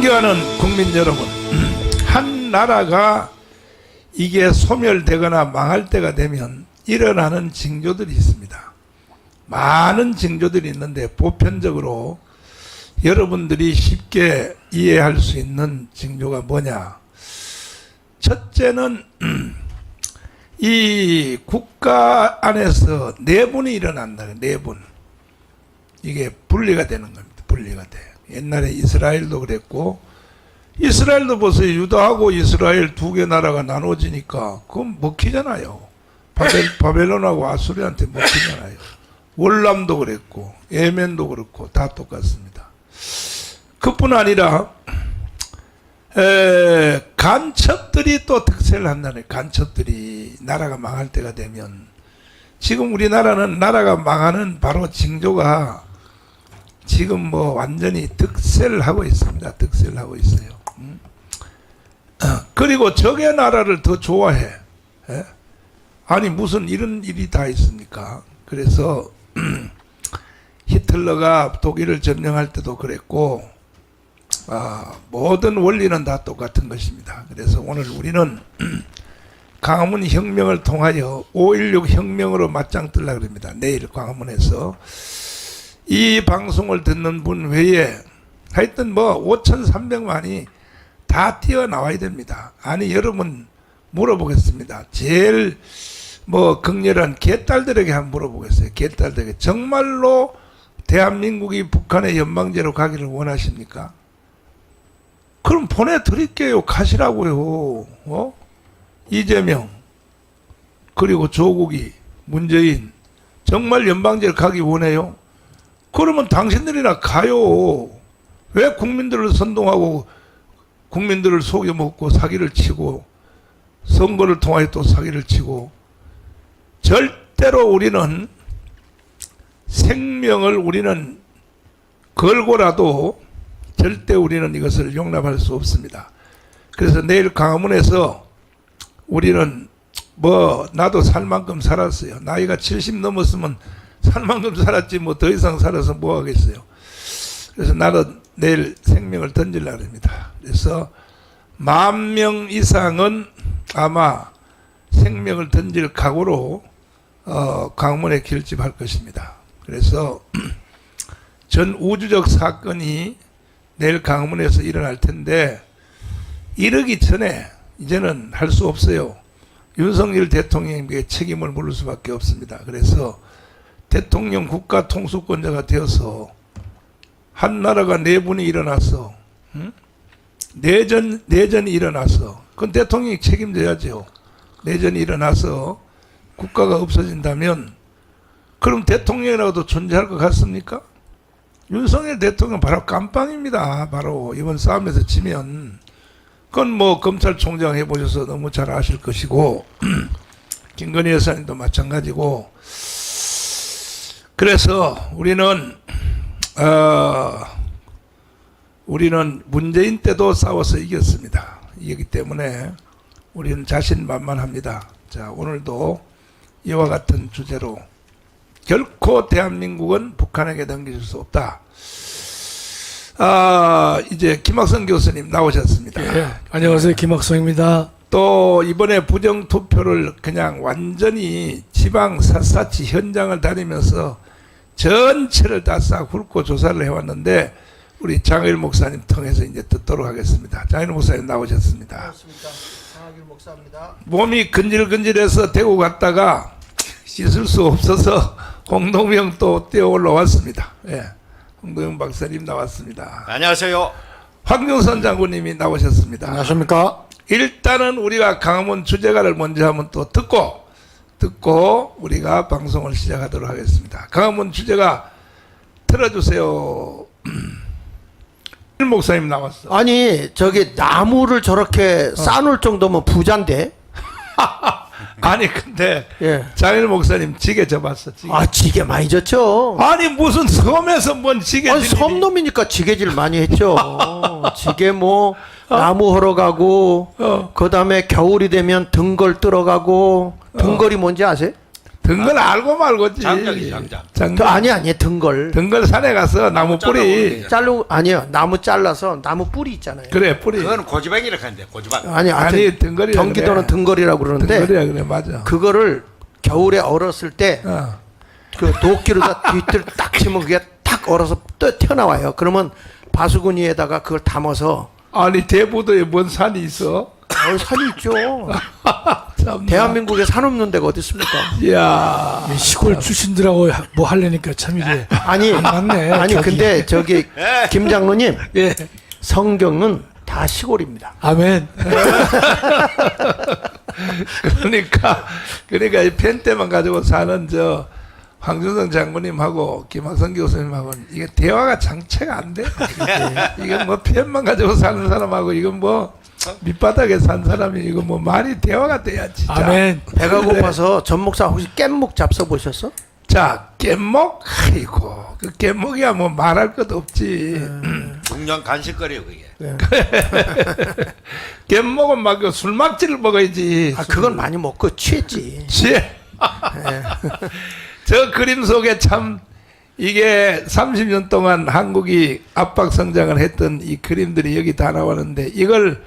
존경하는 국민 여러분, 한 나라가 이게 소멸되거나 망할 때가 되면 일어나는 징조들이 있습니다. 많은 징조들이 있는데 보편적으로 여러분들이 쉽게 이해할 수 있는 징조가 뭐냐? 첫째는 이 국가 안에서 내분이 일어난다. 내분. 이게 분리가 되는 겁니다. 분리가 돼. 옛날에 이스라엘도 그랬고, 이스라엘도 보세요. 유다하고 이스라엘 두 개 나라가 나눠지니까 그건 먹히잖아요. 바벨론하고 아수리한테 먹히잖아요. 월남도 그랬고 예멘도 그렇고 다 똑같습니다. 그뿐 아니라 간첩들이 또 득세를 한다네. 간첩들이 나라가 망할 때가 되면, 지금 우리나라는 나라가 망하는 바로 징조가 지금 뭐 완전히 득세를 하고 있습니다. 득세를 하고 있어요. 그리고 적의 나라를 더 좋아해. 예? 아니 무슨 이런 일이 다 있습니까? 그래서 히틀러가 독일을 점령할 때도 그랬고, 모든 원리는 다 똑같은 것입니다. 그래서 오늘 우리는 광화문 혁명을 통하여 5.16 혁명으로 맞짱 뜨려고 합니다. 내일 광화문에서 이 방송을 듣는 분 외에 하여튼 뭐 5,300만이 다 뛰어나와야 됩니다. 아니 여러분 물어보겠습니다. 제일 뭐 극렬한 개딸들에게 한번 물어보겠어요. 개딸들에게 정말로 대한민국이 북한의 연방제로 가기를 원하십니까? 그럼 보내드릴게요. 가시라고요. 이재명 그리고 조국이 문재인 정말 연방제로 가기 원해요? 그러면 당신들이나 가요. 왜 국민들을 선동하고 국민들을 속여먹고 사기를 치고 선거를 통하여 또 사기를 치고. 절대로 우리는 생명을 우리는 걸고라도 절대 우리는 이것을 용납할 수 없습니다. 그래서 내일 광화문에서 우리는 뭐 나도 살 만큼 살았어요. 나이가 70 넘었으면 살 만큼 살았지 뭐 더 이상 살아서 뭐 하겠어요. 그래서 나는 내일 생명을 던지려고 합니다. 그래서 10,000명 이상은 아마 생명을 던질 각오로 광화문에 결집할 것입니다. 그래서 전 우주적 사건이 내일 광화문에서 일어날 텐데, 이러기 전에 이제는 할 수 없어요. 윤석열 대통령에게 책임을 물을 수밖에 없습니다. 그래서 대통령 국가 통수권자가 되어서 한 나라가 내분이 일어나서 내전이 일어나서 그건 대통령이 책임져야죠. 내전이 일어나서 국가가 없어진다면 그럼 대통령이라고도 존재할 것 같습니까? 윤석열 대통령 바로 깜빵입니다. 바로 이번 싸움에서 지면. 그건 뭐 검찰총장 해보셔서 너무 잘 아실 것이고 김건희 여사님도 마찬가지고. 그래서 우리는 문재인 때도 싸워서 이겼습니다. 이겼기 때문에 우리는 자신만만합니다. 자, 오늘도 이와 같은 주제로 결코 대한민국은 북한에게 넘겨줄 수 없다. 이제 김학성 교수님 나오셨습니다. 예, 안녕하세요. 김학성입니다. 또 이번에 부정투표를 그냥 완전히 지방 샅샅이 현장을 다니면서 전체를 다 싹 훑고 조사를 해왔는데 우리 장일 목사님 통해서 이제 듣도록 하겠습니다. 장일 목사님 나오셨습니다. 반갑습니다. 장일 목사입니다. 몸이 근질근질해서 대구 갔다가 씻을 수 없어서 홍동영 또 뛰어 올라왔습니다. 예, 홍동영 박사님 나왔습니다. 안녕하세요. 황경선 장군님이 나오셨습니다. 안녕하십니까? 일단은 우리가 광화문 주제가를 먼저 한번 또 듣고 우리가 방송을 시작하도록 하겠습니다. 광화문 주제가 틀어주세요. 목사님 나왔어. 아니 저기 나무를 저렇게 쌓아놓을 정도면 부자인데. 아니 근데 예. 장일 목사님 지게 져봤어. 지게. 지게 많이 졌죠. 아니 무슨 섬에서 뭔 지게 아니 지니? 섬놈이니까 지게질 많이 했죠. 지게 뭐 나무 허러 가고, 그 다음에 겨울이 되면 등걸 들어가고. 등걸이 뭔지 아세요? 등걸 알고 말고지. 장작이지, 장작. 장작. 아니 등걸 등걸 산에 가서 나무 뿌리. 자르고 아니요 나무 잘라서 나무 뿌리 있잖아요. 그래 뿌리. 그거는 고지방이라고 하는데 고지방. 아니 아니 등걸이. 경기도는 등걸이라고 그러는데 등걸이야 그래 맞아. 그거를 겨울에 얼었을 때 어. 그 도끼로다 뒤뜰 딱 치면 그게 탁 얼어서 또 튀어나와요. 그러면 바수구니에다가 그걸 담아서 아니 대부도에 뭔 산이 있어? 산이 있죠. 참나. 대한민국에 산 없는 데가 어디 있습니까? 이야. 시골 출신들하고 뭐 하려니까 참 이제 아니 맞네. 아니 저기. 근데 저기 김 장로님 예. 성경은 다 시골입니다. 아멘. 그러니까 이 펜 때만 가지고 사는 저 황준성 장군님하고 김학성 교수님하고는 이게 대화가 장체가 안 돼. 이건 뭐 펜만 가지고 사는 사람하고 이건 뭐 밑바닥에 산 사람이 이거 뭐 말이 대화가 돼야 진짜. 아멘. 배가 그래. 고파서 전 목사 혹시 깻목 잡숴 보셨어? 자 깻목 아이고 그 깻목이야 뭐 말할 것 없지. 중요한 간식거리요 그게. 깻목은 막 그 술막지를 먹어야지. 아 그건 많이 먹고 취했지. 예. 저 그림 속에 참 이게 30년 동안 한국이 압박 성장을 했던 이 그림들이 여기 다 나왔는데 이걸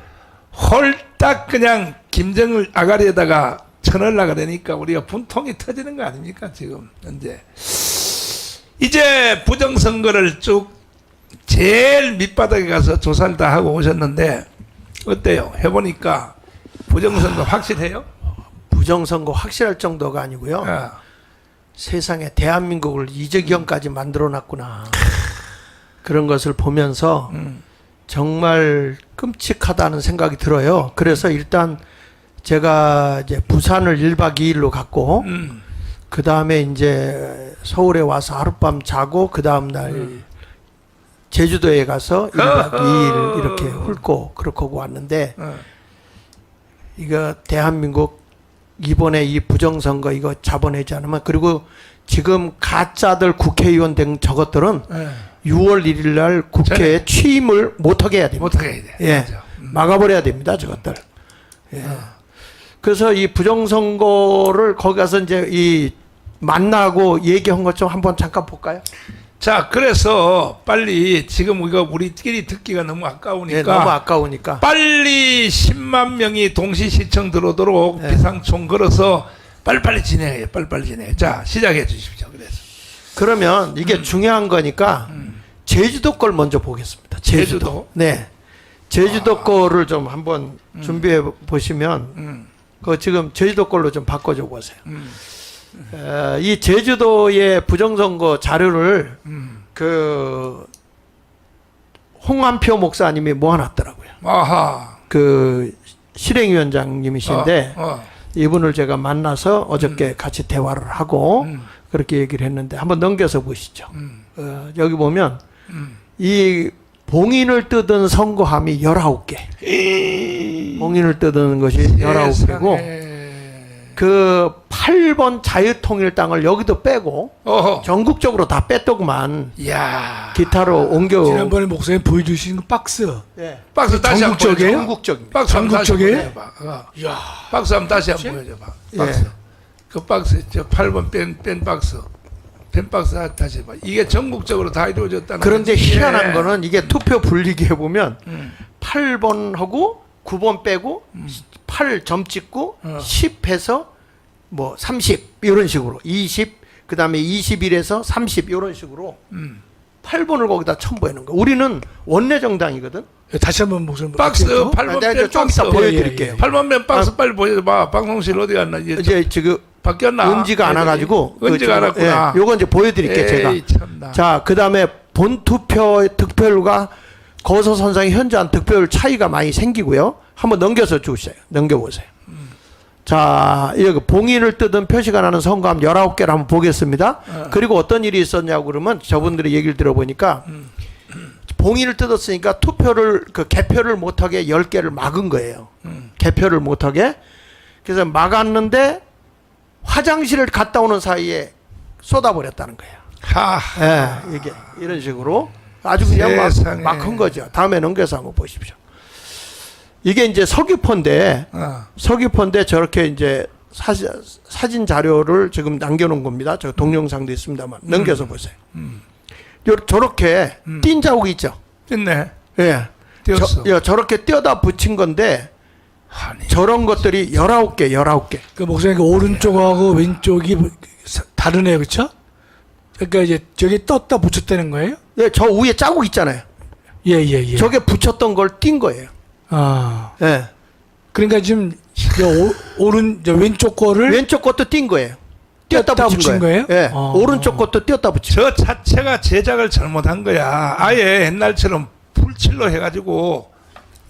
홀딱 그냥 김정을 아가리에다가 쳐넣으려고 그러니까 우리가 분통이 터지는 거 아닙니까 지금 현재. 이제 부정선거를 쭉 제일 밑바닥에 가서 조사를 다 하고 오셨는데 어때요? 해보니까 부정선거 확실해요? 부정선거 확실할 정도가 아니고요. 아. 세상에 대한민국을 이재경까지 만들어놨구나. 그런 것을 보면서 정말 끔찍하다는 생각이 들어요. 그래서 일단 제가 이제 부산을 1박 2일로 갔고 그 다음에 이제 서울에 와서 하룻밤 자고 그 다음 날 제주도에 가서 1박 2일 이렇게 훑고 그렇게 하고 왔는데 이거 대한민국 이번에 이 부정선거 이거 잡아내지 않으면 그리고 지금 가짜들 국회의원 된 저것들은 6월 1일 날 국회에 취임을 못하게 해야 됩니다. 못하게 해야 돼. 예, 맞아. 막아버려야 됩니다, 저것들. 예. 그래서 이 부정선거를 거기 가서 이제 이 만나고 얘기한 것 좀 한번 잠깐 볼까요? 자, 그래서 빨리 지금 이거 우리끼리 듣기가 너무 아까우니까 예, 너무 아까우니까. 빨리 10만 명이 동시 시청 들어오도록 네. 비상총 걸어서 빨리빨리 진행해요. 빨리빨리 진행해. 자, 시작해 주십시오. 그래서 그러면 이게 중요한 거니까 제주도 걸 먼저 보겠습니다. 제주도. 제주도? 네. 제주도 거를 좀 한번 준비해 보시면 그 지금 제주도 걸로 좀 바꿔줘 보세요. 이 제주도의 부정선거 자료를 그 홍한표 목사님이 모아놨더라고요. 아하. 그 실행위원장님이신데 어. 이분을 제가 만나서 어저께 같이 대화를 하고 그렇게 얘기를 했는데 한번 넘겨서 보시죠. 여기 보면 이 봉인을 뜯은 선거함이 19개. 봉인을 뜯은 것이 19개고 세상에. 그 8번 자유통일당을 여기도 빼고 어허. 전국적으로 다 뺐더구만. 이야. 기타로 옮겨. 지난번에 목사님 보여주신 그 박스. 예. 박스 다시 한번 전국적이에요? 보여줘. 전국적입니다. 박스 한번 다시 전국적이에요? 보여줘봐. 어. 박스 한번 다시 한번 보여줘봐. 박스. 예. 그 박스 저 8번 뺀 박스. 뺀 박스 다시 해봐. 이게 전국적으로 다 이루어졌다는 그런데 거지. 희한한 예. 거는 이게 투표 분리기 해보면 8번하고 9번 빼고 8점 찍고 10 해서 뭐 30 이런 식으로 20 그다음에 21에서 30 이런 식으로 8번을 거기다 첨부하는 거. 우리는 원내 정당이거든. 다시 한번 목사님. 박스 볼게요. 8번 내가 뺀 좀 박스. 이따 보여드릴게요. 예, 예. 8번 뺀 박스 빨리 보여줘봐. 방송실 어디 갔나? 이제 지금 바뀌었나? 은지가 안 와가지고 은지가 안 왔구나. 예, 요거 이제 보여드릴게요. 제가. 에이, 참나. 자, 그다음에 본투표 득표율과 거소선상의 현저한 득표율 차이가 많이 생기고요. 한번 넘겨서 주세요. 넘겨보세요. 자, 여기 봉인을 뜯은 표시가 나는 선거함 19개를 한번 보겠습니다. 그리고 어떤 일이 있었냐고 그러면 저분들의 얘기를 들어보니까 봉인을 뜯었으니까 투표를 그 개표를 못하게 10개를 막은 거예요. 개표를 못하게. 그래서 막았는데 화장실을 갔다 오는 사이에 쏟아버렸다는 거예요. 하. 예, 이게 이런 식으로 아주 그냥 세상에. 막 한 거죠. 다음에 넘겨서 한번 보십시오. 이게 이제 서귀포인데 어. 서귀포인데 저렇게 이제 사진 자료를 지금 남겨놓은 겁니다. 저 동영상도 있습니다만 넘겨서 보세요. 저렇게 띈 자국이 있죠. 있네. 예. 띄었어. 저렇게 띄어다 붙인 건데 아니, 저런 것들이 19개. 그 목사님 그 오른쪽하고 왼쪽이 다르네요, 그렇죠? 그러니까 이제 저기 떴다 붙였다는 거예요? 예, 저 위에 자국 있잖아요. 예. 저게 붙였던 걸 띈 거예요. 아, 예. 그러니까 지금 저 왼쪽 거를 왼쪽 것도 띈 거예요. 띄었다 띄었다 붙인 붙인 거예요. 거예요? 예. 아. 오른쪽 것도 띄었다 붙인 저 자체가 제작을 잘못한 거야. 아예 옛날처럼 풀칠로 해가지고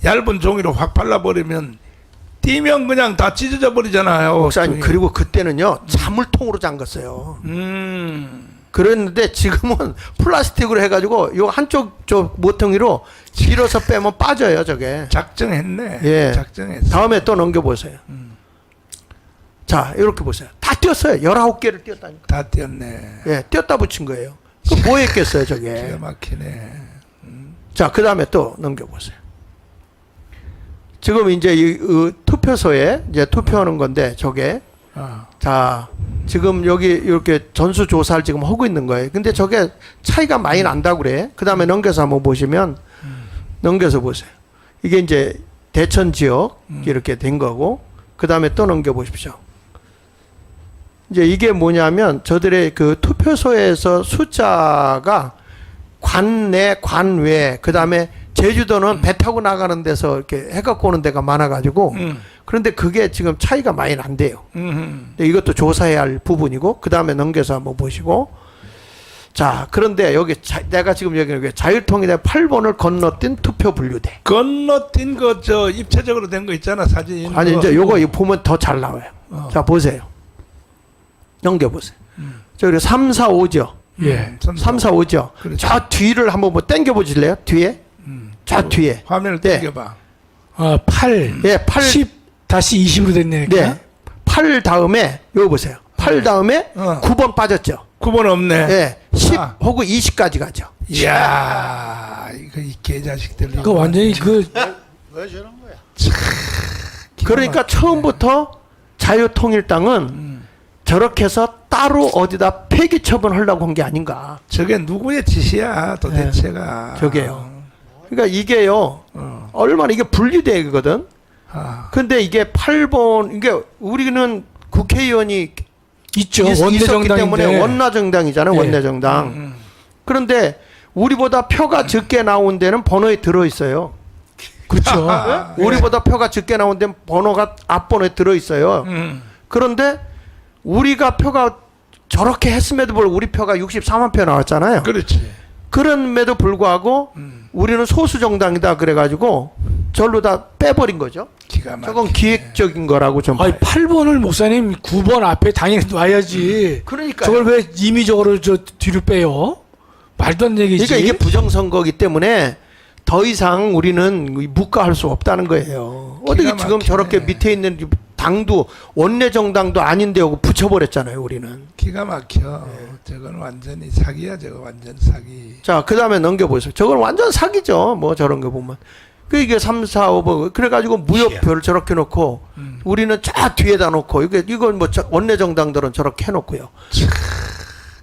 얇은 종이로 확 발라버리면 띄면 그냥 다 찢어져 버리잖아요. 목사님, 종이. 그리고 그때는요 자물통으로 잠갔어요. 그랬는데 지금은 플라스틱으로 해가지고 요 한쪽 저 모퉁이로 밀어서 빼면 빠져요 저게. 작정했네. 예. 작정했어. 다음에 또 넘겨보세요. 자, 이렇게 보세요. 다 띄었어요. 19개를 띄었다니까. 다 띄었네. 예, 띄었다 붙인 거예요. 그 뭐 했겠어요, 기가 저게. 막히네. 자, 그 다음에 또 넘겨보세요. 지금 이제 이 투표소에 이제 투표하는 건데, 저게. 아, 자, 지금 여기 이렇게 전수조사를 지금 하고 있는 거예요. 근데 저게 차이가 많이 난다고 그래. 그 다음에 넘겨서 한번 보시면, 넘겨서 보세요. 이게 이제 대천 지역 이렇게 된 거고, 그 다음에 또 넘겨보십시오. 이제 이게 뭐냐면 저들의 그 투표소에서 숫자가 관내, 관외, 그 다음에 제주도는 배 타고 나가는 데서 이렇게 해갖고 오는 데가 많아가지고 그런데 그게 지금 차이가 많이 난대요. 근데 이것도 조사해야 할 부분이고 그 다음에 넘겨서 한번 보시고 자 그런데 여기 내가 지금 여기 자유통일의 8번을 건너뛴 투표 분류대. 건너뛴 거 저 입체적으로 된 거 있잖아 사진. 아니 그거. 이제 요거 보면 더 잘 나와요. 자 보세요. 넘겨보세요. 저기 3, 4, 5죠. 예. 3, 4, 5죠. 그렇죠. 저 뒤를 한번 뭐 당겨 보실래요? 뒤에? 저 뒤에. 화면을 네. 당겨봐. 8, 예, 8. 10 다시 20으로 됐네. 네. 8 다음에 요거 보세요. 8 다음에 9번 빠졌죠. 9번 없네. 예. 10 아. 하고 20까지 가죠. 이야, 이거 이 개자식들. 그 완전히 그 왜 저런 거야? 그러니까 처음부터 자유통일당은 저렇게 해서 따로 어디다 폐기 처분하려고 한 게 아닌가. 저게 누구의 짓이야 도대체가. 저게요. 그러니까 이게요. 얼마나 이게 분리되거든. 아, 근데 이게 8번 이게 우리는 국회의원이 있죠. 있었기 원내정당인데. 때문에 원내정당이잖아요. 예. 원내정당. 그런데 우리보다 표가 적게 나온 데는 번호에 들어 있어요. 그렇죠. 우리보다 표가 적게 나온 데는 번호가 앞번호에 들어 있어요. 그런데 우리가 표가 저렇게 했음에도 불구하고 우리 표가 64만 표 나왔잖아요. 그렇지. 그럼에도 불구하고 우리는 소수 정당이다 그래가지고 절로 다 빼버린 거죠. 기가 막. 저건 기획적인 거라고 좀 아니 봐요. 8번을 목사님 9번 앞에 당연히 놔야지. 그러니까 저걸 왜 임의적으로 저 뒤로 빼요? 말도 안 되겠지. 그러니까 이게 부정선거기 때문에 더 이상 우리는 묵과할 수 없다는 거예요. 어떻게 기가 지금 막히네. 저렇게 밑에 있는 당도 원내 정당도 아닌데 하고 붙여버렸잖아요. 우리는. 기가 막혀. 저건 완전히 사기야. 저거 완전 사기. 자, 그 다음에 넘겨보세요. 저건 완전 사기죠. 뭐 저런 거 보면. 그 이게 3, 4, 5번. 그래가지고 무효표를 저렇게 놓고 우리는 저 뒤에다 놓고 이건 뭐 원내 정당들은 저렇게 해놓고요.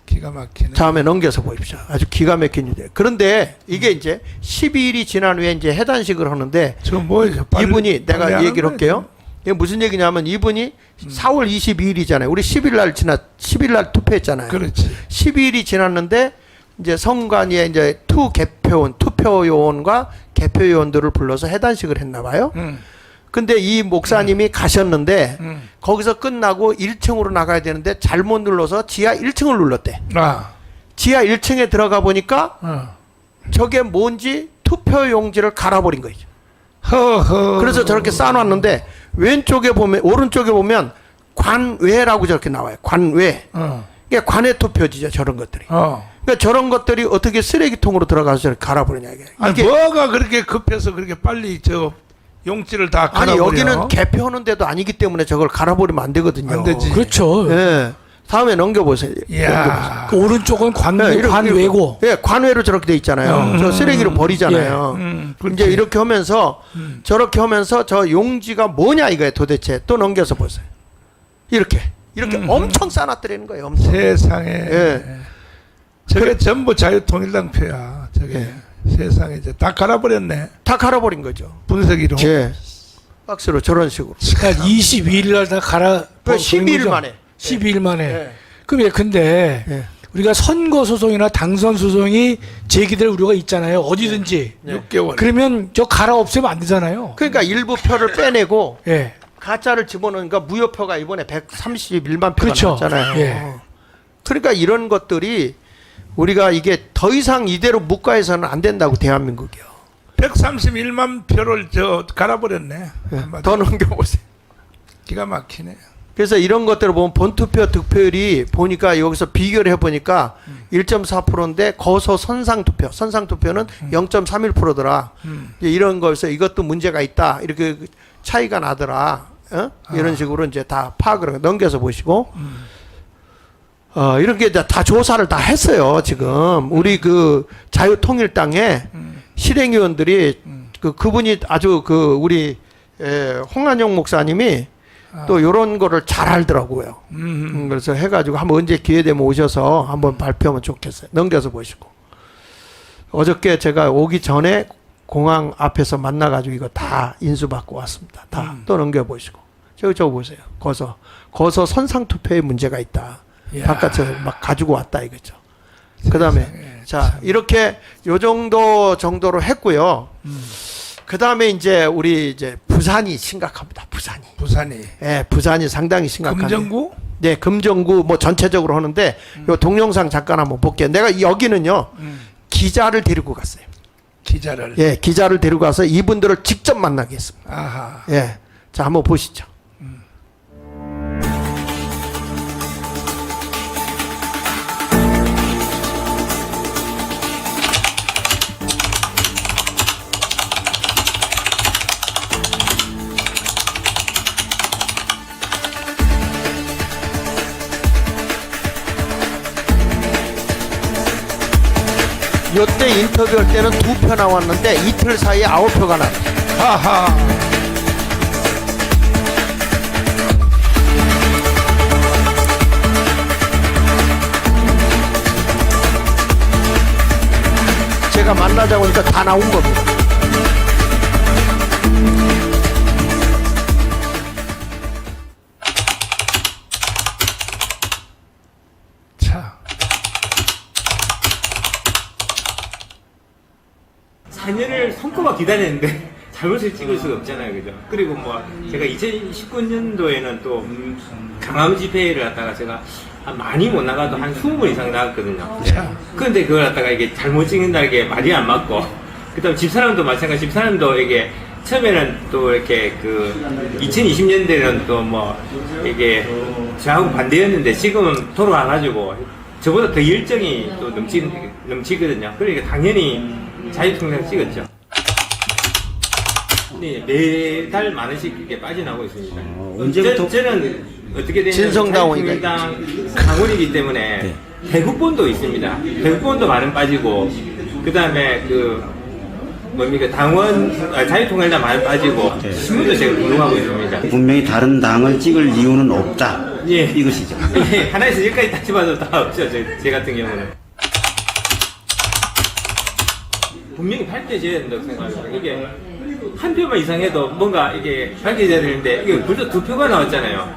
기가 막히네. 다음에 넘겨서 보십시오. 아주 기가 막힌 일이에요. 그런데 이게 이제 12일이 지난 후에 이제 해단식을 하는데 저 뭐예요? 이분이 내가 빨리 얘기를 하는 거야, 할게요. 이게 무슨 얘기냐면 이분이 4월 22일이잖아요. 우리 10일 날 10일 날 투표했잖아요. 그렇지. 12일이 지났는데 이제 선관위에 이제 투표요원과 개표요원들을 불러서 해단식을 했나 봐요. 근데 이 목사님이 가셨는데 거기서 끝나고 1층으로 나가야 되는데 잘못 눌러서 지하 1층을 눌렀대. 아, 지하 1층에 들어가 보니까 어. 저게 뭔지 투표용지를 갈아버린 거죠. 허허. 그래서 저렇게 쌓아놨는데 왼쪽에 보면 오른쪽에 보면 관외라고 저렇게 나와요. 관외. 이게 관외 투표지죠. 저런 것들이. 그러니까 저런 것들이 어떻게 쓰레기통으로 들어가서 저렇게 갈아버리냐 이게. 아니 뭐가 그렇게 급해서 그렇게 빨리 저 용지를 다 아니 갈아버려? 여기는 개표하는 데도 아니기 때문에 저걸 갈아버리면 안 되거든요. 안 되지. 그렇죠. 예. 다음에 넘겨보세요. 이야. 그 오른쪽은 이렇게, 관외고. 예, 관외로 저렇게 돼 있잖아요. 저 쓰레기로 버리잖아요. 그렇지. 이제 이렇게 하면서 저렇게 하면서 저 용지가 뭐냐 이거예요 도대체. 또 넘겨서 보세요. 이렇게 엄청 쌓아놨더라는 거예요. 엄청. 세상에. 예. 저게 전부 자유통일당 표야. 저게 예. 세상에 이제 다 갈아버렸네. 다 갈아버린 거죠. 분쇄기로. 예. 박스로 저런 식으로. 그러니까 22일 날 다 갈아. 그 12일 거죠? 만에. 12일 만에. 예. 그럼 근데 예. 우리가 선거 소송이나 당선 소송이 제기될 우려가 있잖아요. 어디든지. 네. 6개월. 그러면 저 갈아 없애면 안 되잖아요. 그러니까 일부 표를 빼내고 예. 가짜를 집어넣으니까 무효표가 이번에 131만 표가 그렇죠. 나왔잖아요. 예. 그러니까 이런 것들이 우리가 이게 더 이상 이대로 묵과해서는 안 된다고 대한민국이요. 131만 표를 저 갈아버렸네. 한마디로. 더 넘겨보세요. 기가 막히네. 그래서 이런 것들을 보면 본투표 득표율이 보니까 여기서 비교를 해보니까 1.4%인데 거소 선상투표는 0.31%더라. 이런 거에서 이것도 문제가 있다. 이렇게 차이가 나더라. 이런 식으로 이제 다 파악을 넘겨서 보시고 이렇게 다 조사를 다 했어요. 지금 우리 그 자유통일당의 실행위원들이 그분이 아주 우리 홍한영 목사님이 또 이런 거를 잘 알더라고요. 그래서 해가지고 한번 언제 기회 되면 오셔서 한번 발표하면 좋겠어요. 넘겨서 보시고. 어저께 제가 오기 전에 공항 앞에서 만나가지고 이거 다 인수받고 왔습니다. 다 또 넘겨보시고. 저거 보세요. 거서 선상투표에 문제가 있다. 이야. 바깥에서 막 가지고 왔다 이거죠. 그 다음에 자 이렇게 요 정도로 했고요. 그 다음에 이제 우리 이제 부산이 심각합니다. 부산이. 예, 부산이 상당히 심각합니다. 금정구? 네, 금정구 뭐 전체적으로 하는데 요 동영상 잠깐 한번 볼게요. 내가 여기는요 기자를 데리고 갔어요. 기자를. 예, 기자를 데리고 가서 이분들을 직접 만나게 했습니다. 아하. 예, 자 한번 보시죠. 요때 인터뷰할 때는 2표 나왔는데 이틀 사이에 9표가 나왔어요. 하하. 제가 만나자고 하니까 다 나온 겁니다. 자. 4년을 손꼽아 기다렸는데 잘못을 찍을 수가 없잖아요, 그죠? 그리고 뭐 제가 2019년도에는 또 강암 집회를 갖다가 제가 많이 못 나가도 한 20번 이상 나갔거든요. 그런데 그걸 갖다가 이게 잘못 찍는다는 게 말이 안 맞고, 그다음 집사람도 마찬가지. 집사람도 이게 처음에는 또 이렇게 2020년대는 또 뭐 이게 저하고 반대였는데 지금은 돌아와가지고 저보다 더 열정이 또 넘치거든요. 그러니까 당연히 자유통일당 찍었죠. 네, 매달 만 원씩 이렇게 빠져나오고 있습니다. 언제부터? 저는 어떻게 되냐면 진성당원이다. 자유통일당 당원이기 때문에 대국본도 있습니다. 대국본도 만 원 빠지고, 그 다음에 자유통일당 만 원 빠지고, 신문도 제가 운동하고 있습니다. 분명히 다른 당을 찍을 이유는 없다. 예. 이것이죠. 예, 하나에서 열까지 따져봐도 다 없죠. 제 같은 경우는. 분명히 밝혀져야 된다고 생각합니다. 이게 한 표만 이상해도 뭔가 이게 밝혀져야 되는데, 이게 벌써 2표가 나왔잖아요.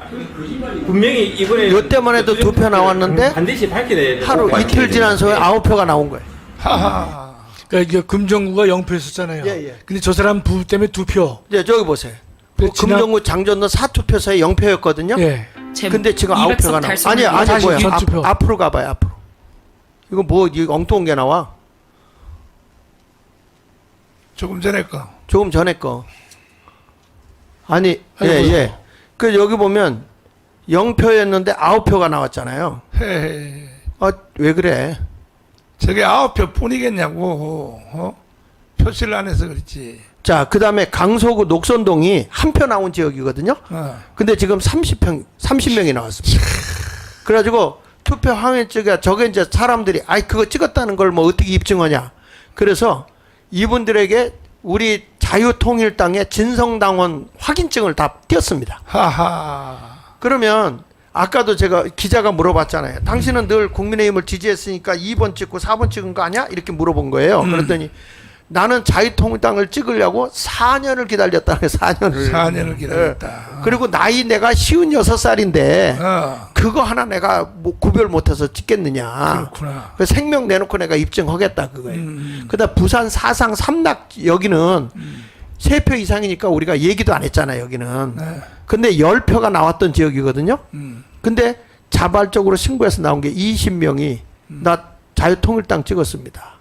분명히 이번에 요때만 해도 2표 나왔는데 반드시 밝혀내야 돼요. 하루 이틀 지난 후에 9표가 나온 거예요. 하하. 그러니까 이게 금정구가 0표였었잖아요. 예, 예. 근데 저 사람 부부 때문에 2표. 이제 저기 보세요. 그 지난- 금정구 장전도 사투표 사이 0표였거든요. 예. 근데 지금 9표가 이백석 나와. 달성 아니 다시 뭐야? 전투표. 앞으로 가봐요. 앞으로. 이거 뭐 엉뚱한 게 나와? 조금 전에 거. 조금 전에 거. 아니 아이고요. 예. 그 여기 보면 0표였는데 9표가 나왔잖아요. 헤헤. 왜 그래? 저게 9표 뿐이겠냐고. 표시를 안 해서 그렇지. 자, 그다음에 강서구 녹선동이 1표 나온 지역이거든요. 근데 지금 30명이 나왔습니다. 그래가지고 투표 항해 쪽에 저게 이제 사람들이 그거 찍었다는 걸 뭐 어떻게 입증하냐. 그래서 이분들에게 우리 자유통일당의 진성당원 확인증을 다 띄었습니다. 하하. 그러면 아까도 제가 기자가 물어봤잖아요. 당신은 늘 국민의힘을 지지했으니까 2번 찍고 4번 찍은 거 아니야? 이렇게 물어본 거예요. 그랬더니 나는 자유통일당을 찍으려고 4년을 기다렸다는 거예요. 4년을. 4년을 기다렸다. 그리고 나이 내가 56살인데 그거 하나 내가 뭐 구별 못해서 찍겠느냐. 그렇구나. 그 생명 내놓고 내가 입증하겠다 그거예요. 그다음 부산 사상 삼락 여기는 3표 이상이니까 우리가 얘기도 안 했잖아요. 여기는. 네. 근데 10표가 나왔던 지역이거든요. 근데 자발적으로 신고해서 나온 게 20명이 나 자유통일당 찍었습니다.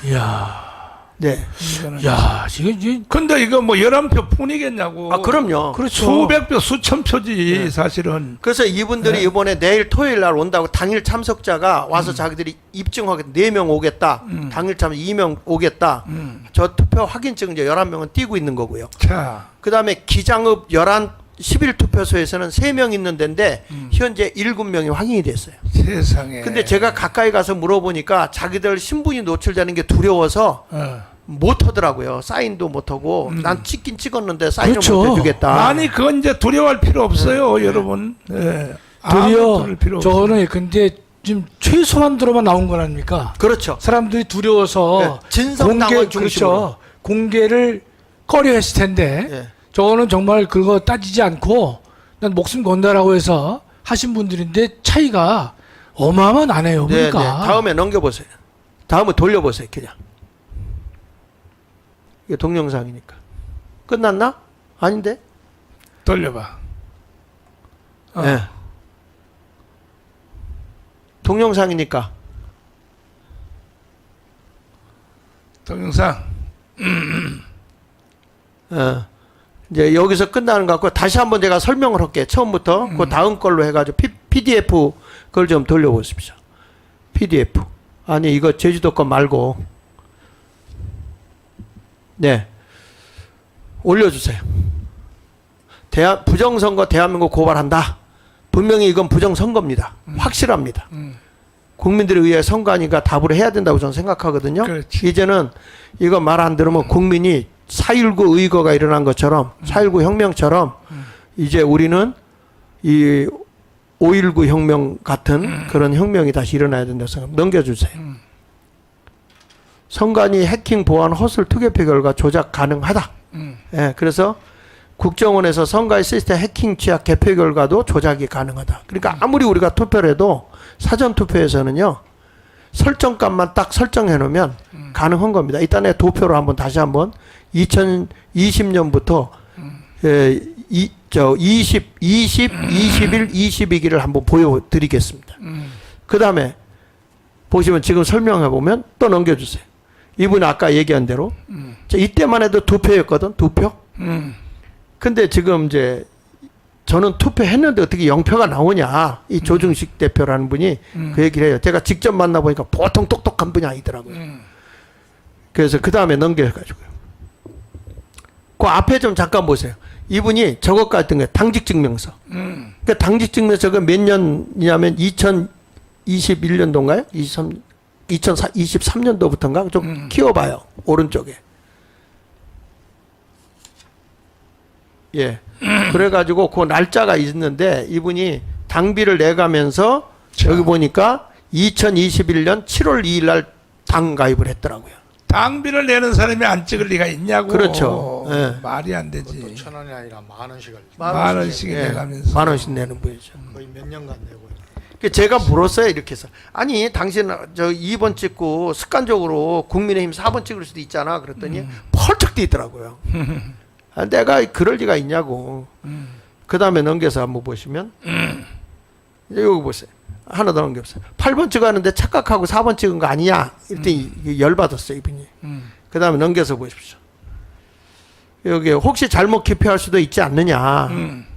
이야, 네. 이거는. 야, 지금 근데 이거 뭐 11표 뿐이겠냐고. 아 그럼요. 그렇죠. 수백 표, 수천 표지 네. 사실은. 그래서 이분들이 네. 이번에 내일 토요일 날 온다고 당일 참석자가 와서 자기들이 입증하겠다. 4명 오겠다. 당일 참석 2명 오겠다. 저 투표 확인증 이제 11명은 띄고 있는 거고요. 자, 그다음에 기장읍 11투표소에서는 3명 있는 데인데 현재 7명이 확인이 됐어요. 세상에. 근데 제가 가까이 가서 물어보니까 자기들 신분이 노출되는 게 두려워서 못 하더라고요. 사인도 못 하고 난 찍긴 찍었는데 사인을 그렇죠. 못 해주겠다. 아니 그건 이제 두려워할 필요 없어요, 여러분. 예. 도리어 아무 필요 없어요. 저는 근데 지금 최소한도로만 나온 건 아닙니까? 그렇죠. 사람들이 두려워서 네, 진성당원 중심으로. 그렇죠. 공개를 꺼려했을 텐데 예. 저거는 정말 그거 따지지 않고 난 목숨 건다라고 해서 하신 분들인데 차이가 어마어마한 안 해요. 네, 그러니까. 네. 다음에 넘겨보세요. 다음에 돌려보세요. 그냥. 이게 동영상이니까. 끝났나? 아닌데? 돌려봐. 네. 동영상이니까. 동영상. 이제 여기서 끝나는 것 같고 다시 한번 제가 설명을 할게요. 처음부터 그 다음 걸로 해가지고 PDF 그걸 좀 돌려보십시오. PDF. 아니 이거 제주도 거 말고 네 올려주세요. 부정선거 대한민국 고발한다. 분명히 이건 부정선거입니다. 확실합니다. 국민들에 의해 선관위가 답을 해야 된다고 저는 생각하거든요. 그렇지. 이제는 이거 말 안 들으면 국민이 4.19 의거가 일어난 것처럼 4.19 혁명처럼 이제 우리는 이 5.19 혁명 같은 그런 혁명이 다시 일어나야 된다고 생각합니다. 넘겨주세요. 선관위 해킹 보안 허술 투개표 결과 조작 가능하다. 예, 그래서 국정원에서 선관위 시스템 해킹 취약 개표 결과도 조작이 가능하다. 그러니까 아무리 우리가 투표를 해도 사전 투표에서는요 설정값만 딱 설정해 놓으면 가능한 겁니다. 이딴에 도표로 한번 다시 한번 2020년부터 20, 21, 22기를 한번 보여드리겠습니다. 그 다음에 보시면 지금 설명해 보면 또 넘겨주세요. 이분이 아까 얘기한 대로 이때만 해도 2표였거든. 2표. 근데 지금 이제 저는 투표했는데 어떻게 0표가 나오냐. 이 조중식 대표라는 분이 그 얘기를 해요. 제가 직접 만나보니까 보통 똑똑한 분이 아니더라고요. 그래서 그 다음에 넘겨가지고요. 그 앞에 좀 잠깐 보세요. 이분이 저것 같은 거예요. 당직증명서. 그 당직증명서가 몇 년이냐면 2021년도인가요? 2023년도부터인가? 좀 키워봐요. 오른쪽에. 예. 그래가지고 그 날짜가 있는데 이분이 당비를 내가면서 여기 보니까 2021년 7월 2일 날 당 가입을 했더라고요. 당비를 내는 사람이 안 찍을 리가 있냐고. 그렇죠. 예. 말이 안 되지. 1,000원이 아니라 10,000원씩을 만 원씩 예. 내가면서. 10,000원씩 내는 분이죠. 거의 몇 년간 내고 제가 물었어요. 이렇게 해서. 아니 당신 저 2번 찍고 습관적으로 국민의힘 4번 찍을 수도 있잖아. 그랬더니 펄쩍 뛰더라고요. 아, 내가 그럴 리가 있냐고. 그 다음에 넘겨서 한번 보시면 여기 보세요. 하나 더 넘겨보세요. 8번 찍었는데 착각하고 4번 찍은 거 아니냐. 이랬더니 열받았어요. 이분이. 그 다음에 넘겨서 보십시오. 여기 혹시 잘못 기표할 수도 있지 않느냐.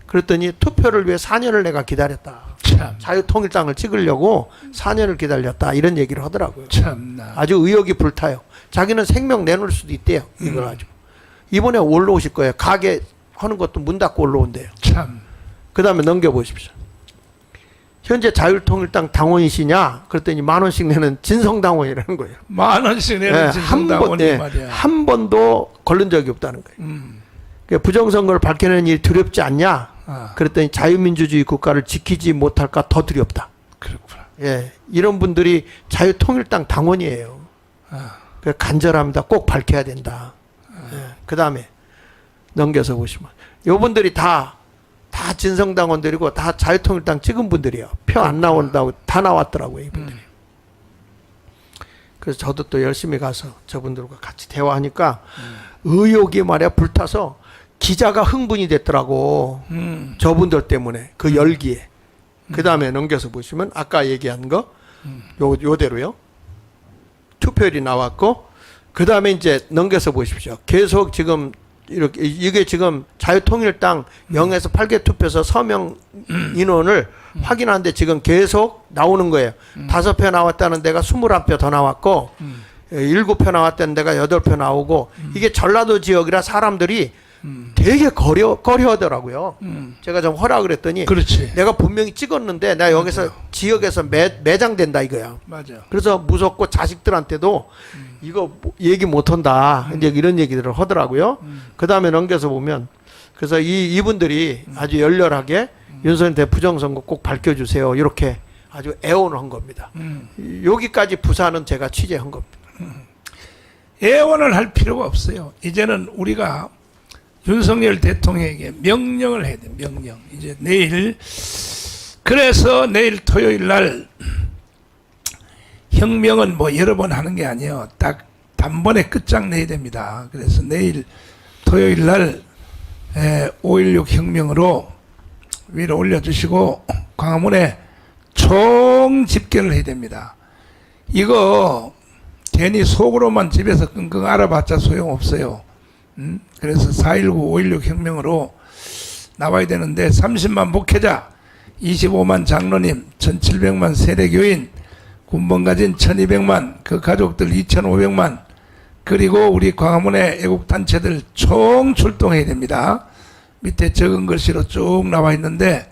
그랬더니 투표를 위해 4년을 내가 기다렸다. 참. 자유통일당을 찍으려고 4년을 기다렸다. 이런 얘기를 하더라고요. 참나. 아주 의욕이 불타요. 자기는 생명 내놓을 수도 있대요. 이걸 가지고. 이번에 올라오실 거예요. 가게 하는 것도 문 닫고 올라온대요. 참. 그 다음에 넘겨보십시오. 현재 자유통일당 당원이시냐? 그랬더니 10,000원씩 내는 진성당원이라는 거예요. 10,000원씩 내는 예, 진성당원이 말이야. 한 번도 걸른 적이 없다는 거예요. 그러니까 부정선거를 밝혀내는 일이 두렵지 않냐? 아, 그랬더니 자유민주주의 국가를 지키지 못할까 더 두렵다. 그렇구나. 예, 이런 분들이 자유통일당 당원이에요. 아, 그 간절합니다. 꼭 밝혀야 된다. 예, 그 다음에 넘겨서 보시면 요분들이 다 진성당원들이고 다 자유통일당 찍은 분들이에요. 표 안 나온다고 다 나왔더라고요, 이분들이. 그래서 저도 또 열심히 가서 저분들과 같이 대화하니까 의욕이 말이야 불타서 기자가 흥분이 됐더라고. 저분들 때문에 그 열기에. 그 다음에 넘겨서 보시면 아까 얘기한 거 요대로요. 투표율이 나왔고 그 다음에 이제 넘겨서 보십시오. 계속 지금 이렇게 이게 지금 자유통일당 0에서 8개 투표소 서명 인원을 확인하는데 지금 계속 나오는 거예요. 5표 나왔다는 데가 21표 더 나왔고 7표 나왔다는 데가 8표 나오고 이게 전라도 지역이라 사람들이 되게 꺼려하더라고요. 제가 좀 허락을 했더니 그렇지. 내가 분명히 찍었는데 내가 여기서 지역에서 매장된다 이거야. 맞아. 그래서 무섭고 자식들한테도 이거 얘기 못한다. 이제 이런 얘기들을 하더라고요. 그 다음에 넘겨서 보면 그래서 이분들이 아주 열렬하게 윤석열 대 부정선거 꼭 밝혀주세요. 이렇게 아주 애원을 한 겁니다. 여기까지 부산은 제가 취재한 겁니다. 애원을 할 필요가 없어요. 이제는 우리가 윤석열 대통령에게 명령을 해야 돼. 명령. 이제 내일 그래서 내일 토요일 날 혁명은 뭐 여러 번 하는 게 아니에요. 딱 단번에 끝장내야 됩니다. 그래서 내일 토요일 날 5.16 혁명으로 위로 올려주시고 광화문에 총 집결을 해야 됩니다. 이거 괜히 속으로만 집에서 끙끙 알아봤자 소용없어요. 그래서 4.19, 5.16 혁명으로 나와야 되는데 30만 목회자, 25만 장로님, 1,700만 세례교인, 군번 가진 1,200만, 그 가족들 2,500만, 그리고 우리 광화문의 애국단체들 총 출동해야 됩니다. 밑에 적은 글씨로 쭉 나와 있는데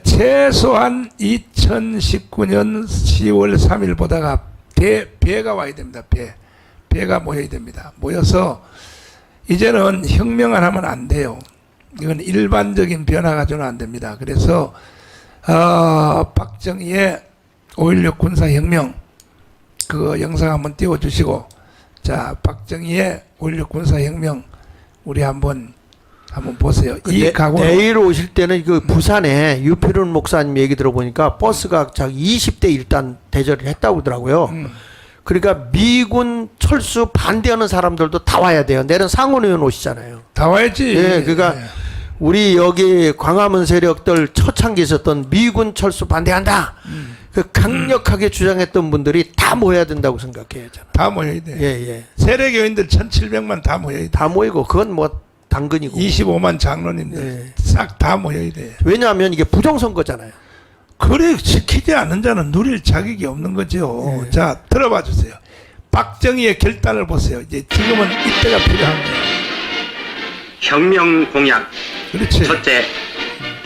최소한 2019년 10월 3일 보다가 배가 와야 됩니다. 배가 모여야 됩니다. 모여서 이제는 혁명을 하면 안 돼요. 이건 일반적인 변화 가지고는 안 됩니다. 그래서 박정희의 5.16 군사혁명 그 영상 한번 띄워주시고, 자, 박정희의 5.16 군사혁명 우리 한번 보세요. 이 각오 내일 오실 때는 그 부산에 유필훈 목사님 얘기 들어보니까 버스가 20대 일단 대절을 했다고 그러더라고요. 그러니까 미군 철수 반대하는 사람들도 다 와야 돼요. 내일은 상원 의원 오시잖아요. 다 와야지. 예, 그러니까 우리 여기 광화문 세력들 초창기 있었던 미군 철수 반대한다. 그 강력하게 주장했던 분들이 다 모여야 된다고 생각해요. 저는. 다 모여야 돼. 예. 세례교인들 1,700만 다 모여야 돼. 다 모이고 그건 뭐 당근이고. 25만 장로님들 싹 다 모여야 돼. 왜냐하면 이게 부정선거잖아요. 그래 지키지 않는 자는 누릴 자격이 없는 거죠. 자, 들어봐 주세요. 박정희의 결단을 보세요. 이제 지금은 이때가 필요한 거예요. 혁명 공약. 그렇지. 첫째,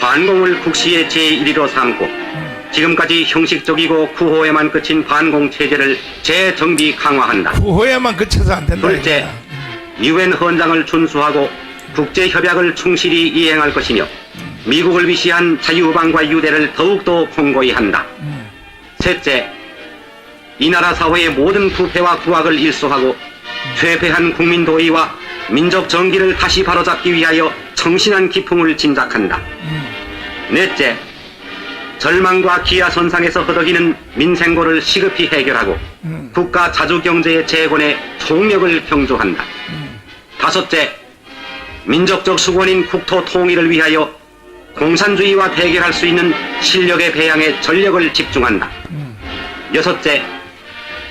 반공을 국시의 제1위로 삼고 지금까지 형식적이고 구호에만 그친 반공 체제를 재정비 강화한다. 구호에만 그쳐서 안 된다. 둘째, 유엔 헌장을 준수하고 국제 협약을 충실히 이행할 것이며 미국을 위시한 자유방과 유대를 더욱더 공고히 한다. 셋째, 이 나라 사회의 모든 부패와 구악을 일소하고 퇴폐한 국민 도의와 민족 정기를 다시 바로잡기 위하여 청신한 기풍을 진작한다. 넷째, 절망과 기아선상에서 허덕이는 민생고를 시급히 해결하고 국가 자주경제의 재건에 총력을 경조한다. 다섯째, 민족적 수권인 국토 통일을 위하여 공산주의와 대결할 수 있는 실력의 배양에 전력을 집중한다. 여섯째,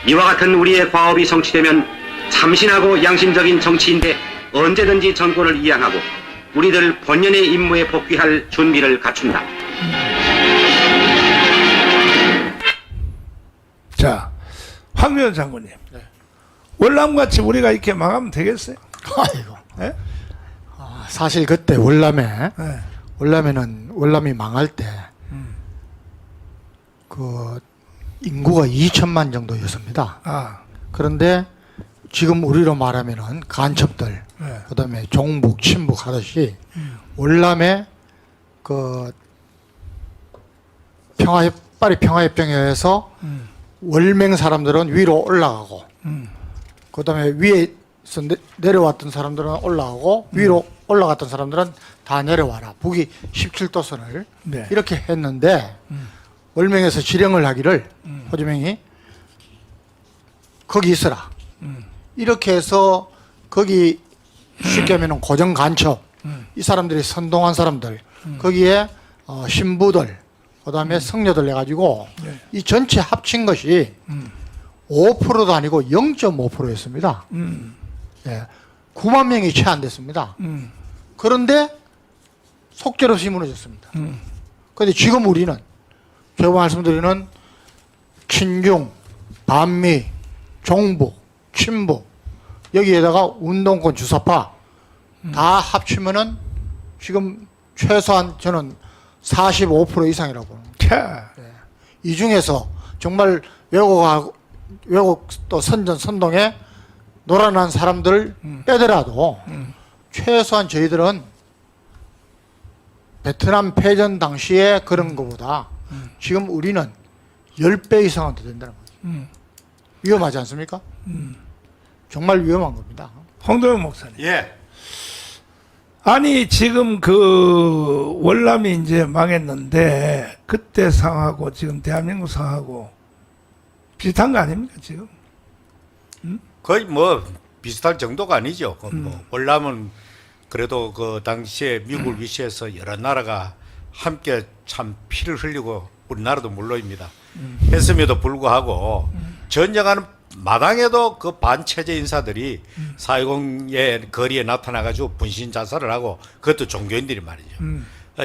이와 같은 우리의 과업이 성취되면 참신하고 양심적인 정치인데 언제든지 정권을 이양하고 우리들 본연의 임무에 복귀할 준비를 갖춘다. 자, 황교안 장군님. 월남같이 우리가 이렇게 망하면 되겠어요? 아이고. 예? 사실 그때 월남에 네. 월남이 망할 때 그 인구가 2천만 정도였습니다. 아, 그런데 지금 우리로 말하면은 간첩들, 네. 그다음에 종북, 친북 하듯이 월남에 그 파리 평화협정에 의해서 월맹 사람들은 위로 올라가고 그다음에 위에서 내려왔던 사람들은 올라가고 위로 올라갔던 사람들은 다 내려와라. 북위 17도선을 네. 이렇게 했는데 월맹에서 지령을 하기를 호주맹이 거기 있어라. 이렇게 해서 거기 쉽게 하면 고정 간첩 이 사람들이 선동한 사람들 거기에 신부들 그다음에 성녀들 해가지고 네. 이 전체 합친 것이 5%도 아니고 0.5%였습니다. 예, 9만 명이 채 안 됐습니다. 그런데 속절없이 무너졌습니다. 그런데 지금 우리는 제가 말씀드리는 친중, 반미, 종북, 친북 여기에다가 운동권 주사파 다 합치면은 지금 최소한 저는 45% 이상이라고 봅니다. 캬. 이 중에서 정말 외국 또 선동에 놀아난 사람들을 빼더라도 최소한 저희들은 베트남 패전 당시에 그런 것보다 지금 우리는 10배 이상은 더 된다는 거죠. 위험하지 않습니까? 정말 위험한 겁니다. 홍도영 목사님. 예. 아니 지금 그 월남이 이제 망했는데 그때 상하고 지금 대한민국 상하고 비슷한 거 아닙니까 지금? 거의 뭐 비슷할 정도가 아니죠. 뭐 월남은 그래도 그 당시에 미국을 위시해서 여러 나라가 함께 참 피를 흘리고 우리나라도 물론입니다. 했음에도 불구하고 전쟁하는 마당에도 그 반체제 인사들이 4.20의 거리에 나타나가지고 분신 자살을 하고 그것도 종교인들이 말이죠.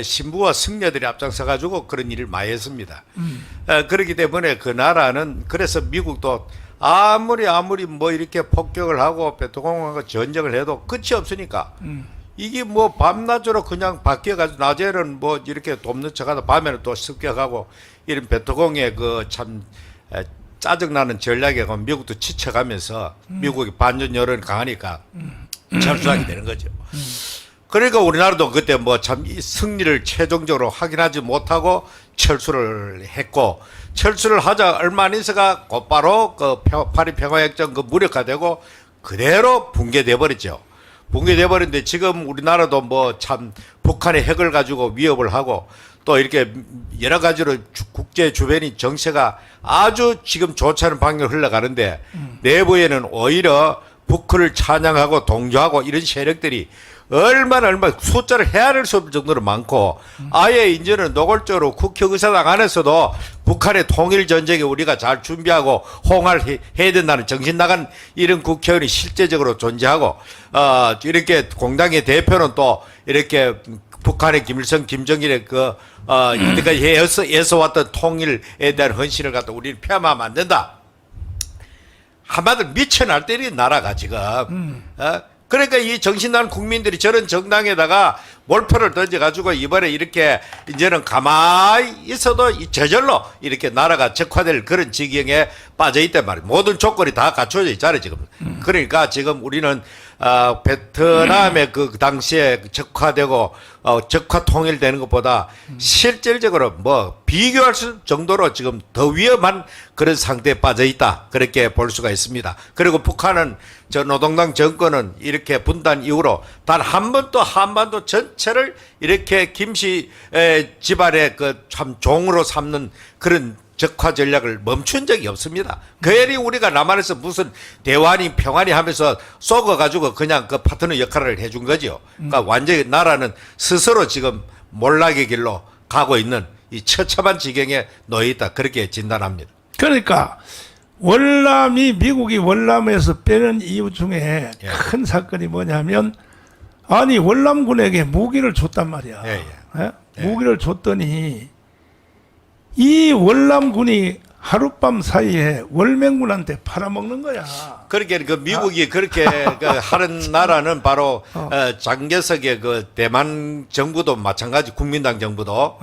신부와 승려들이 앞장서가지고 그런 일을 많이 했습니다. 그렇기 때문에 그 나라는 그래서 미국도 아무리 뭐 이렇게 폭격을 하고 베트콩하고 전쟁을 해도 끝이 없으니까 이게 뭐 밤낮으로 그냥 바뀌어가지고 낮에는 뭐 이렇게 돕는 척하다 밤에는 또 습격하고 이런 베트콩의 그 참 짜증나는 전략에 미국도 지쳐가면서 미국이 반전 여론이 강하니까 철수하게 되는 거죠. 그러니까 우리나라도 그때 뭐 참 승리를 최종적으로 확인하지 못하고 철수를 했고 철수를 하자 얼마 안 있어가 곧바로 그 파리 평화협정 그 무력화되고 그대로 붕괴돼 버렸죠. 붕괴돼 버렸는데 지금 우리나라도 뭐 참 북한의 핵을 가지고 위협을 하고 또 이렇게 여러 가지로 국제 주변이 정세가 아주 지금 좋지 않은 방향으로 흘러가는데 내부에는 오히려 북한을 찬양하고 동조하고 이런 세력들이 얼마나 숫자를 헤아릴 수 없을 정도로 많고 아예 이제는 노골적으로 국회의사당 안에서도 북한의 통일 전쟁에 우리가 잘 준비하고 호응을 해야 된다는 정신 나간 이런 국회의원이 실제적으로 존재하고 이렇게 공당의 대표는 또 이렇게 북한의 김일성, 김정일의 이때까지 애써 왔던 통일에 대한 헌신을 갖다 우리는 폐함하면 안 된다. 한마디로 미쳐날 때리 나라가 지금. 그러니까 이 정신난 국민들이 저런 정당에다가 몰표를 던져가지고 이번에 이렇게 이제는 가만히 있어도 저절로 이렇게 나라가 적화될 그런 지경에 빠져있단 말이에요. 모든 조건이 다 갖춰져 있잖아요, 지금. 그러니까 지금 우리는 베트남의 그 당시에 적화되고 적화 통일되는 것보다 실질적으로 뭐 비교할 수 정도로 지금 더 위험한 그런 상태에 빠져 있다. 그렇게 볼 수가 있습니다. 그리고 북한은 저 노동당 정권은 이렇게 분단 이후로 단 한 번도 한반도 전체를 이렇게 김씨 집안의 그 참 종으로 삼는 그런 적화 전략을 멈춘 적이 없습니다. 괜히 우리가 남한에서 무슨 대화니 평화니 하면서 쏘아가지고 그냥 그 파트너 역할을 해준 거죠. 그러니까 완전히 나라는 스스로 지금 몰락의 길로 가고 있는 이 처참한 지경에 놓여 있다. 그렇게 진단합니다. 그러니까 미국이 월남에서 빼는 이유 중에 예. 큰 사건이 뭐냐면 아니 월남군에게 무기를 줬단 말이야. 예, 예? 무기를 줬더니 이 월남군이 하룻밤 사이에 월맹군한테 팔아먹는 거야. 그렇게 그 미국이 그렇게 그 하는 나라는 바로 장개석의 그 대만 정부도 마찬가지, 국민당 정부도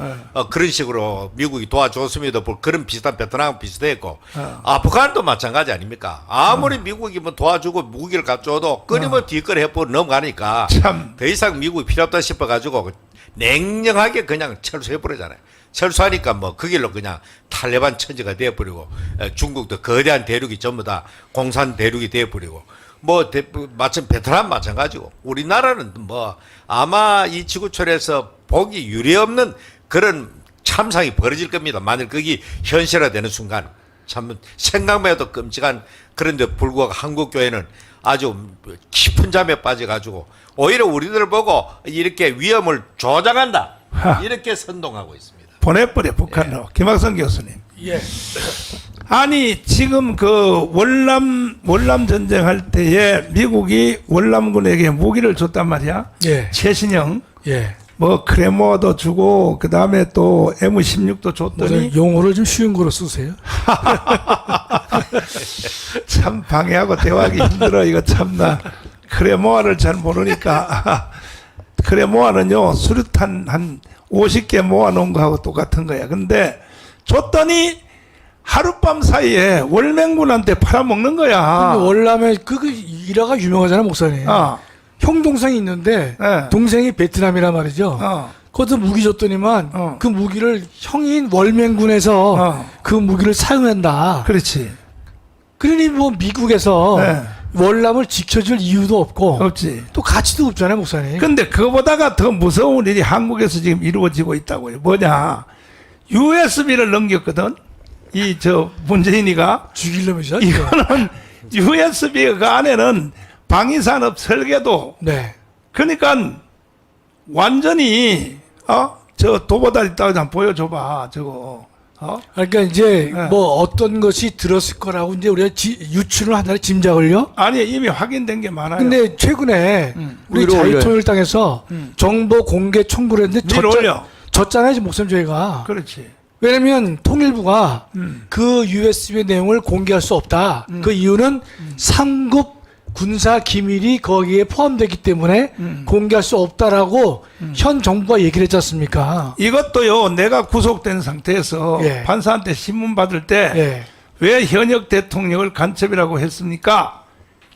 그런 식으로 미국이 도와줬음에도 불구하고 그런 비슷한 베트남 비슷했고 아프간도 마찬가지 아닙니까? 아무리 미국이 뭐 도와주고 무기를 갖줘도 끊임없이 뒷거리 해보고 넘어가니까 참. 더 이상 미국이 필요 없다 싶어가지고 냉정하게 그냥 철수해버리잖아요. 철수하니까 뭐 그 길로 그냥 탈레반 천지가 되어버리고 중국도 거대한 대륙이 전부 다 공산 대륙이 되어버리고 뭐 마침 베트남 마찬가지고 우리나라는 뭐 아마 이 지구촌에서 보기 유례없는 그런 참상이 벌어질 겁니다. 만일 그게 현실화되는 순간 참 생각만 해도 끔찍한. 그런데 불구하고 한국 교회는 아주 깊은 잠에 빠져가지고 오히려 우리들 보고 이렇게 위험을 조장한다 이렇게 선동하고 있습니다. 보내버려 북한으로. 김학성 교수님. 예. 아니 지금 그 월남 전쟁할 때에 미국이 월남군에게 무기를 줬단 말이야. 예. 최신형 예. 뭐 크레모어도 주고 그 다음에 또 M16도 줬더니 뭐 용어를 좀 쉬운 거로 쓰세요. 참 방해하고 대화하기 힘들어. 이거 참나. 크레모아를 잘 모르니까. 크레모아는요 수류탄 한 50개 모아놓은 거하고 똑같은 거야. 근데 줬더니 하룻밤 사이에 월맹군한테 팔아먹는 거야. 근데 월남에 그 일화가 유명하잖아, 목사님. 형 동생이 있는데 네. 동생이 베트남이란 말이죠. 거기서 무기 줬더니만 그 무기를 형인 월맹군에서 그 무기를 사용한다. 그렇지. 그러니 뭐 미국에서 네. 월남을 지켜줄 이유도 없고 없지. 또 가치도 없잖아요, 목사님. 근데 그보다가 더 무서운 일이 한국에서 지금 이루어지고 있다고요. 뭐냐? USB를 넘겼거든. 이 저 문재인이가 죽일 놈이죠. 이거는 USB 그 안에는 방위산업 설계도. 네. 그러니까 완전히 저 도보다리 있다고 좀 보여줘봐. 저거. 그러니까 이제 네. 뭐 어떤 것이 들었을 거라고 이제 우리가 유추를 한다는 짐작을요. 아니 이미 확인된 게 많아요. 근데 최근에 우리 위로 올려요. 자유통일당에서 정보 공개 청구를 했는데 위로 올려. 졌잖아요, 지금 목사님 저희가. 그렇지. 왜냐면 통일부가 그 USB 내용을 공개할 수 없다. 그 이유는 상급 군사 기밀이 거기에 포함되기 때문에 공개할 수 없다라고 현 정부가 얘기를 했지 않습니까? 이것도요 내가 구속된 상태에서 예. 판사한테 신문 받을 때 예. 왜 현역 대통령을 간첩이라고 했습니까?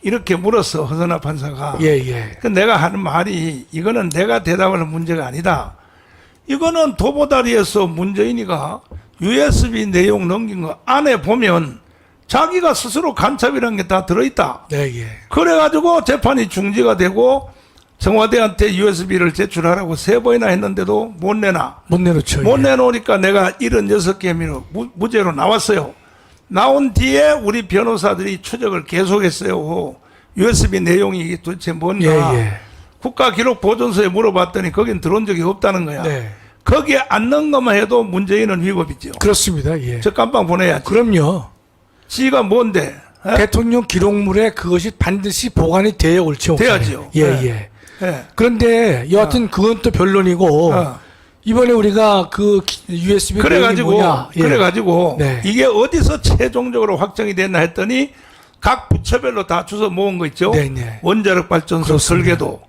이렇게 물었어 허선화 판사가. 예, 예. 그 내가 하는 말이 이거는 내가 대답하는 문제가 아니다. 이거는 도보다리에서 문재인이가 USB 내용 넘긴 거 안에 보면 자기가 스스로 간첩이라는 게 다 들어있다. 네, 예. 그래가지고 재판이 중지가 되고 청와대한테 USB를 제출하라고 3번이나 했는데도 못 내놔. 못 내놓죠. 못 예. 내놓으니까 내가 76개 혐의로 무죄로 나왔어요. 나온 뒤에 우리 변호사들이 추적을 계속했어요. USB 내용이 이게 도대체 뭔가. 예, 예. 국가기록보존소에 물어봤더니 거긴 들어온 적이 없다는 거야. 네. 거기에 안 넣은 것만 해도 문재인은 위법이죠. 그렇습니다. 예. 저 깜빵 보내야지. 그럼요. 지가 뭔데? 에? 대통령 기록물에 그것이 반드시 보관이 되어 옳지. 목사님. 돼야지요. 예, 네. 예. 예. 그런데 여하튼 그건 또 변론이고 이번에 우리가 그 USB 그래가지고 예. 그래가지고 네. 이게 어디서 최종적으로 확정이 됐나 했더니 각 부처별로 다 주워 모은 거 있죠. 네네. 원자력 발전소 그렇습니다. 설계도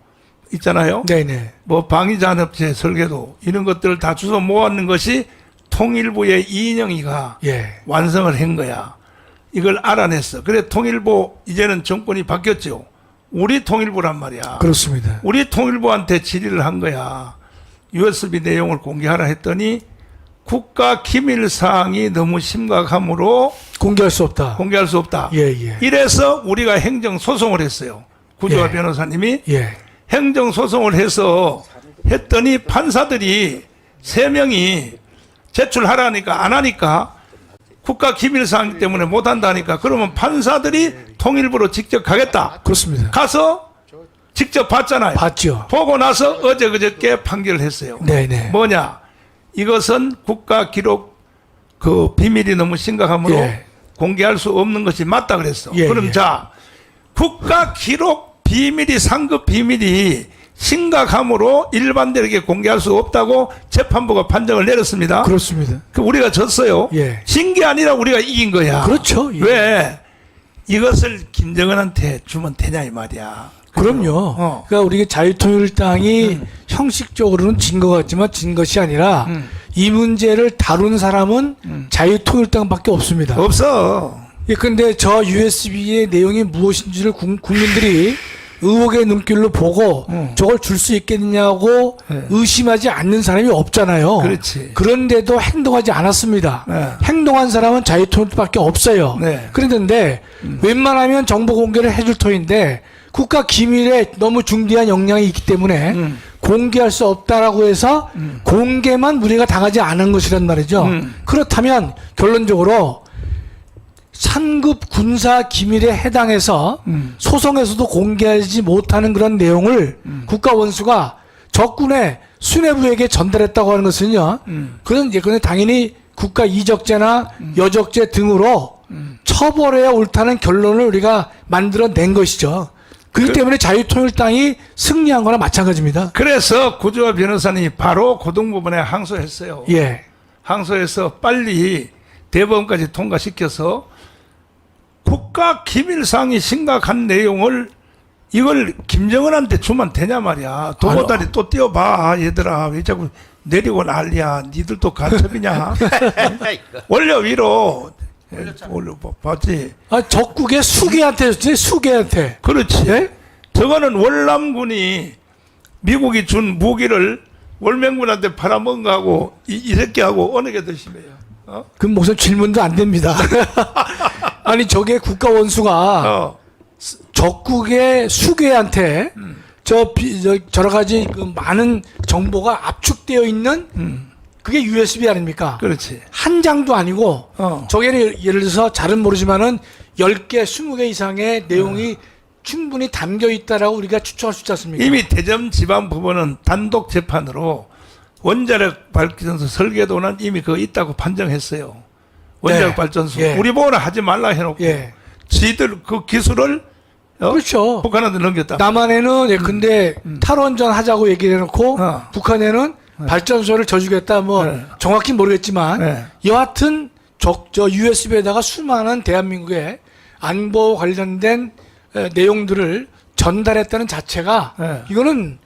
있잖아요. 네네. 뭐 방위산업체 설계도 이런 것들을 다 주워 모았는 것이 통일부의 이인영이가 예. 완성을 한 거야. 이걸 알아냈어. 그래 통일부 이제는 정권이 바뀌었죠. 우리 통일부란 말이야. 그렇습니다. 우리 통일부한테 질의를 한 거야. USB 내용을 공개하라 했더니 국가 기밀 사항이 너무 심각하므로 공개할 수 없다. 공개할 수 없다. 예, 예. 이래서 우리가 행정 소송을 했어요. 구조화 예. 변호사님이 예. 행정 소송을 해서 했더니 판사들이 3명이 제출하라니까 안 하니까 국가 기밀 사항 때문에 못 한다니까 그러면 판사들이 통일부로 직접 가겠다. 그렇습니다. 가서 직접 봤잖아요. 봤죠. 보고 나서 어제 그저께 판결을 했어요. 네네. 뭐냐? 이것은 국가 기록 그 비밀이 너무 심각하므로 예. 공개할 수 없는 것이 맞다 그랬어. 예, 그럼 예. 자, 국가 기록 비밀이 상급 비밀이 심각함으로 일반들에게 공개할 수 없다고 재판부가 판정을 내렸습니다. 그렇습니다. 그 우리가 졌어요. 예. 진 게 아니라 우리가 이긴 거야. 그렇죠. 예. 왜 이것을 김정은한테 주면 되냐 이 말이야. 그럼요. 그러니까 우리 자유통일당이 형식적으로는 진 것 같지만 진 것이 아니라 이 문제를 다룬 사람은 자유통일당밖에 없습니다. 없어. 예, 근데 저 USB의 내용이 무엇인지를 국민들이 의혹의 눈길로 보고 저걸 줄 수 있겠냐고 의심하지 않는 사람이 없잖아요. 그렇지. 그런데도 행동하지 않았습니다. 네. 행동한 사람은 자유통일당밖에 없어요. 네. 그런데 웬만하면 정보 공개를 해줄 터인데 국가 기밀에 너무 중대한 영향이 있기 때문에 공개할 수 없다라고 해서 공개만 우리가 당하지 않은 것이란 말이죠. 그렇다면 결론적으로 상급 군사 기밀에 해당해서 소송에서도 공개하지 못하는 그런 내용을 국가 원수가 적군의 수뇌부에게 전달했다고 하는 것은요. 그건 당연히 국가 이적죄나 여적죄 등으로 처벌해야 옳다는 결론을 우리가 만들어낸 것이죠. 그렇기 때문에 자유통일당이 승리한 거나 마찬가지입니다. 그래서 구조화 변호사님이 바로 고등법원에 항소했어요. 예. 항소해서 빨리 대법원까지 통과시켜서 국가 기밀상이 심각한 내용을 이걸 김정은한테 주면 되냐 말이야. 도보다리 또 띄워봐 얘들아. 왜 자꾸 내리고 난리야. 니들도 간첩이냐. 올려 위로. 올려 봤지. 아, 적국의 수계한테 줬지, 수계한테. 그렇지. 예? 저거는 월남군이 미국이 준 무기를 월맹군한테 팔아먹은 거하고 이 새끼하고 어느 게 더 심해요? 어? 그럼 무슨 질문도 안 됩니다. 아니, 저게 국가 원수가 적국의 수괴한테 저 여러 가지 그 많은 정보가 압축되어 있는 그게 USB 아닙니까? 그렇지. 한 장도 아니고 저게는 예를 들어서 잘은 모르지만은 10개, 20개 이상의 내용이 충분히 담겨 있다라고 우리가 추측할 수 있지 않습니까? 이미 대전지방법원은 단독 재판으로 원자력 발전소 설계도는 이미 그거 있다고 판정했어요. 원자력 네. 발전소. 예. 우리 보고는 하지 말라 해놓고 예. 지들 그 기술을 그렇죠. 북한한테 넘겼다. 남한에는 예, 근데 탈원전 하자고 얘기를 해놓고 북한에는 발전소를 져주겠다 뭐 네. 정확히 모르겠지만 네. 여하튼 저 USB에다가 수많은 대한민국의 안보 관련된 내용들을 전달했다는 자체가 네. 이거는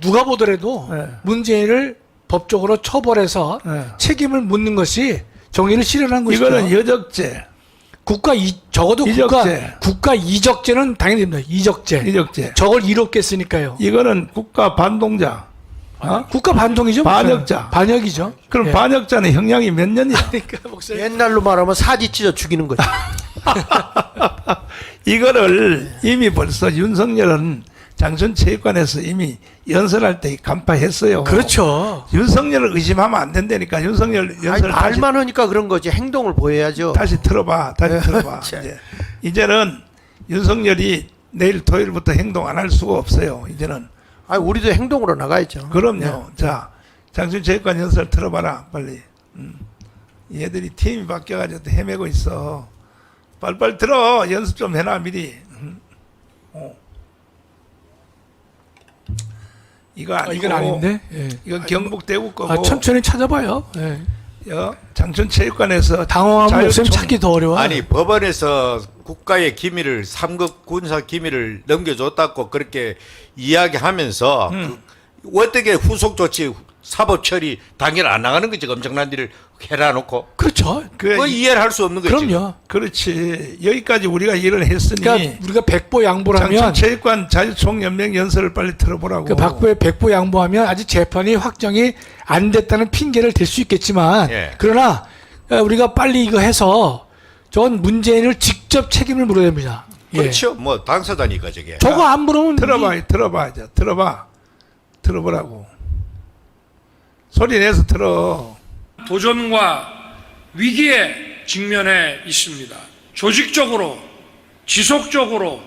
누가 보더라도 네. 문재인을 법적으로 처벌해서 네. 책임을 묻는 것이 정의를 실현한 것이죠. 이거는 여적죄. 적어도 이적죄. 국가 이적죄는 당연히 됩니다. 이적죄. 이적죄. 저걸 이롭겠으니까요. 이거는 국가 반동자. 국가 반동이죠. 반역자. 반역이죠. 그럼 예. 반역자는 형량이 몇 년이야? 그러니까 목사님. 옛날로 말하면 사지 찢어 죽이는 거죠. 이거를 이미 벌써 윤석열은 장천체육관에서 이미 연설할 때 간파했어요. 그렇죠. 윤석열을 의심하면 안 된다니까. 윤석열 아니, 연설 말만 하니까 그런 거지 행동을 보여야죠. 다시 틀어봐. 다시 틀어봐. 이제는 윤석열이 내일 토요일부터 행동 안 할 수가 없어요. 이제는. 아니, 우리도 행동으로 나가야죠. 그럼요. 네. 자, 장천체육관 연설 틀어봐라. 빨리. 얘들이 팀이 바뀌어가지고 헤매고 있어. 빨리빨리 들어. 연습 좀 해놔 미리. 이거 아니고 이건 아닌데. 예. 이건 경북 대구 거고. 천천히 찾아봐요. 예. 장천체육관에서 당황하면 목사님 자유총- 찾기 더 어려워. 아니 법원에서 국가의 기밀을 3급 군사 기밀을 넘겨줬다고 그렇게 이야기하면서 어떻게 후속 조치 사법 처리 당일 안 나가는 거지. 엄청난 일을 해놔놓고 그렇죠. 그거 이해를 할 수 없는 거지. 그럼요. 그렇지. 여기까지 우리가 일을 했으니 그러니까 우리가 백보 양보라면 장천체육관 자유총연맹 연설을 빨리 들어보라고. 그 백보 양보하면 아직 재판이 확정이 안 됐다는 핑계를 댈 수 있겠지만 예. 그러나 우리가 빨리 이거 해서 저건 문재인을 직접 책임을 물어야 됩니다. 예. 그렇죠. 뭐 당사자니까 저게. 저거 안 물으면 들어봐. 들어보라고. 소리 내서 들어. 도전과 위기에 직면해 있습니다. 조직적으로, 지속적으로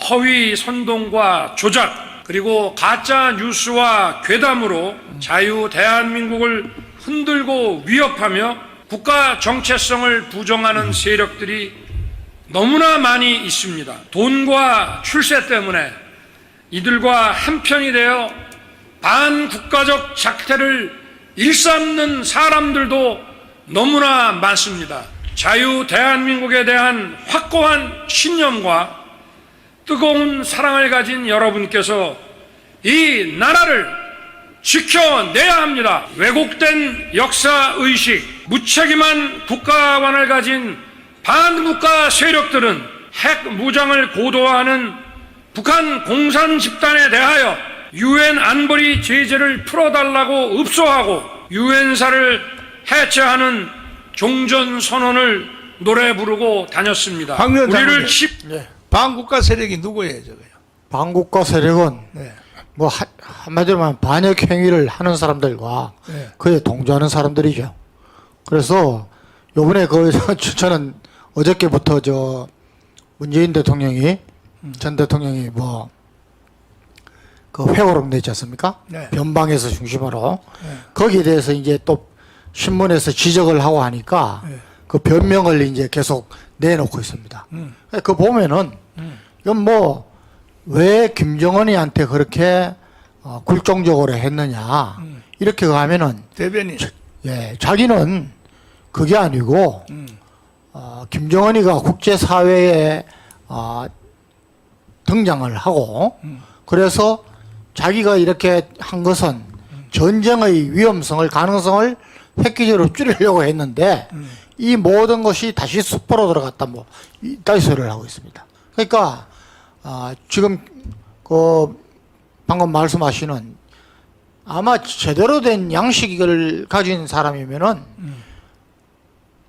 허위 선동과 조작, 그리고 가짜 뉴스와 괴담으로 자유 대한민국을 흔들고 위협하며 국가 정체성을 부정하는 세력들이 너무나 많이 있습니다. 돈과 출세 때문에 이들과 한편이 되어 반국가적 작태를 일삼는 사람들도 너무나 많습니다. 자유 대한민국에 대한 확고한 신념과 뜨거운 사랑을 가진 여러분께서 이 나라를 지켜내야 합니다. 왜곡된 역사의식, 무책임한 국가관을 가진 반국가 세력들은 핵 무장을 고도화하는 북한 공산 집단에 대하여 유엔 안보리 제재를 풀어달라고 읍소하고 유엔사를 해체하는 종전선언을 노래 부르고 다녔습니다. 황교안 우리를 장관님. 반국가 세력이 누구예요, 저거요? 반국가 세력은 네. 뭐 한마디로 말하면 반역 행위를 하는 사람들과 네. 그에 동조하는 사람들이죠. 그래서 요번에 저는 어저께부터 저 문재인 대통령이 전 대통령이 뭐 그 회고록 냈지 않습니까? 네. 변방에서 중심으로 네. 거기에 대해서 이제 또 신문에서 지적을 하고 하니까 네. 그 변명을 이제 계속 내놓고 있습니다. 그 보면은 이건 뭐 왜 김정은이한테 그렇게 굴종적으로 했느냐 이렇게 가면은 대변인. 예 자기는 그게 아니고 김정은이가 국제사회에 등장을 하고 그래서 자기가 이렇게 한 것은 전쟁의 위험성을 가능성을 획기적으로 줄이려고 했는데 이 모든 것이 다시 수포로 들어갔다 뭐 이따위 소리를 하고 있습니다. 그러니까 지금 그 방금 말씀하시는 아마 제대로 된 양식을 가진 사람이면은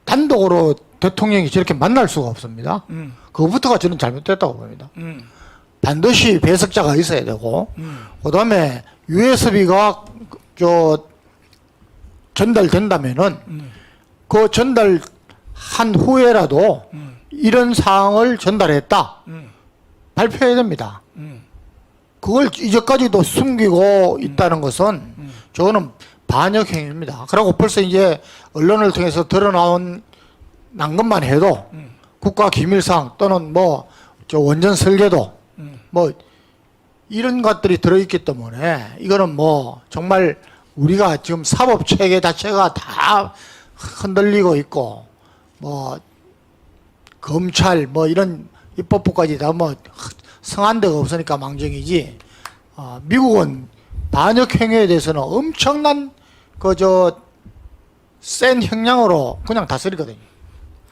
단독으로 대통령이 저렇게 만날 수가 없습니다. 그것부터가 저는 잘못됐다고 봅니다. 반드시 배석자가 있어야 되고, 그다음에 USB가 저 전달된다면은 그 전달한 후에라도 이런 사항을 전달했다 발표해야 됩니다. 그걸 이제까지도 숨기고 있다는 것은 저거는 반역 행위입니다. 그리고 벌써 이제 언론을 통해서 드러나온 난 것만 해도 국가 기밀상 또는 뭐 저 원전 설계도 뭐 이런 것들이 들어있기 때문에 이거는 뭐 정말 우리가 지금 사법 체계 자체가 다 흔들리고 있고 뭐 검찰 뭐 이런 입법부까지 다 뭐 성한 데가 없으니까 망정이지. 미국은 반역 행위에 대해서는 엄청난 센 형량으로 그냥 다스리거든요.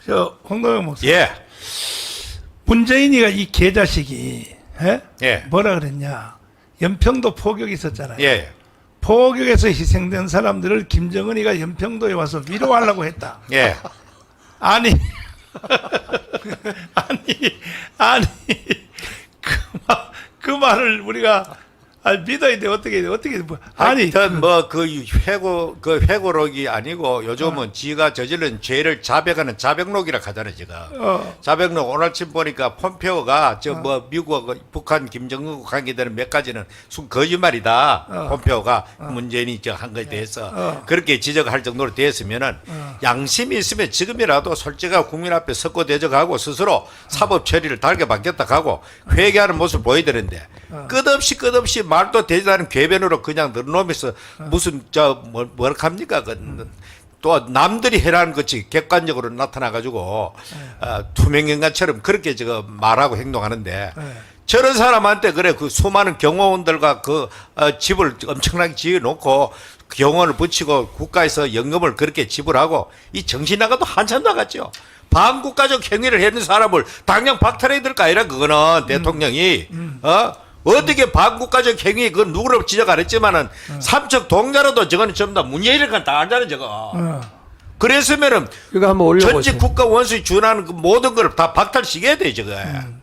저 홍동영 목사님. 예. 문재인이가 이 개자식이 예. 뭐라 그랬냐? 연평도 포격이 있었잖아요. 예. 포격에서 희생된 사람들을 김정은이가 연평도에 와서 위로하려고 했다. 예. 아니, 아니, 그 말을 우리가 믿어야 돼. 어떻게 뭐. 아니, 하여튼 뭐그 회고록이 아니고 요즘은 지가 저지른 죄를 자백하는 자백록이라 하잖아요, 지가. 자백록 오늘 아침 보니까 폼페오가 미국 북한 김정은 관계되는 몇 가지는 거짓말이다. 폼페오가 문재인이 한 거에 대해서 그렇게 지적할 정도로 됐으면은 양심이 있으면 지금이라도 솔직하고 국민 앞에 석고 대적하고 스스로 사법 처리를 달게 받겠다 하고 회개하는 모습을 보여야 되는데 끝없이 말도 되지 않은 궤변으로 그냥 늘어놓으면서 무슨 뭐라 합니까? 또 남들이 해라는 것이 객관적으로 나타나가지고 투명인간처럼 그렇게 지금 말하고 행동하는데 저런 사람한테 그래 그 수많은 경호원들과 그 집을 엄청나게 지어놓고 경호원을 붙이고 국가에서 연금을 그렇게 지불하고 이 정신 나가도 한참 나갔죠. 반국가적 행위를 했는 사람을 당장 박탈해야 될 거 아니라 그거는 대통령이 어떻게 반국가적 행위 그 누구를 지적 안 했지만은 삼척 동자로도 저거는 전부 다 문재인을 다 알잖아요 저거. 그랬으면은 이거 한번 올려보세요. 전직 국가 원수에 준하는 그 모든 걸 다 박탈시켜야 돼 저거.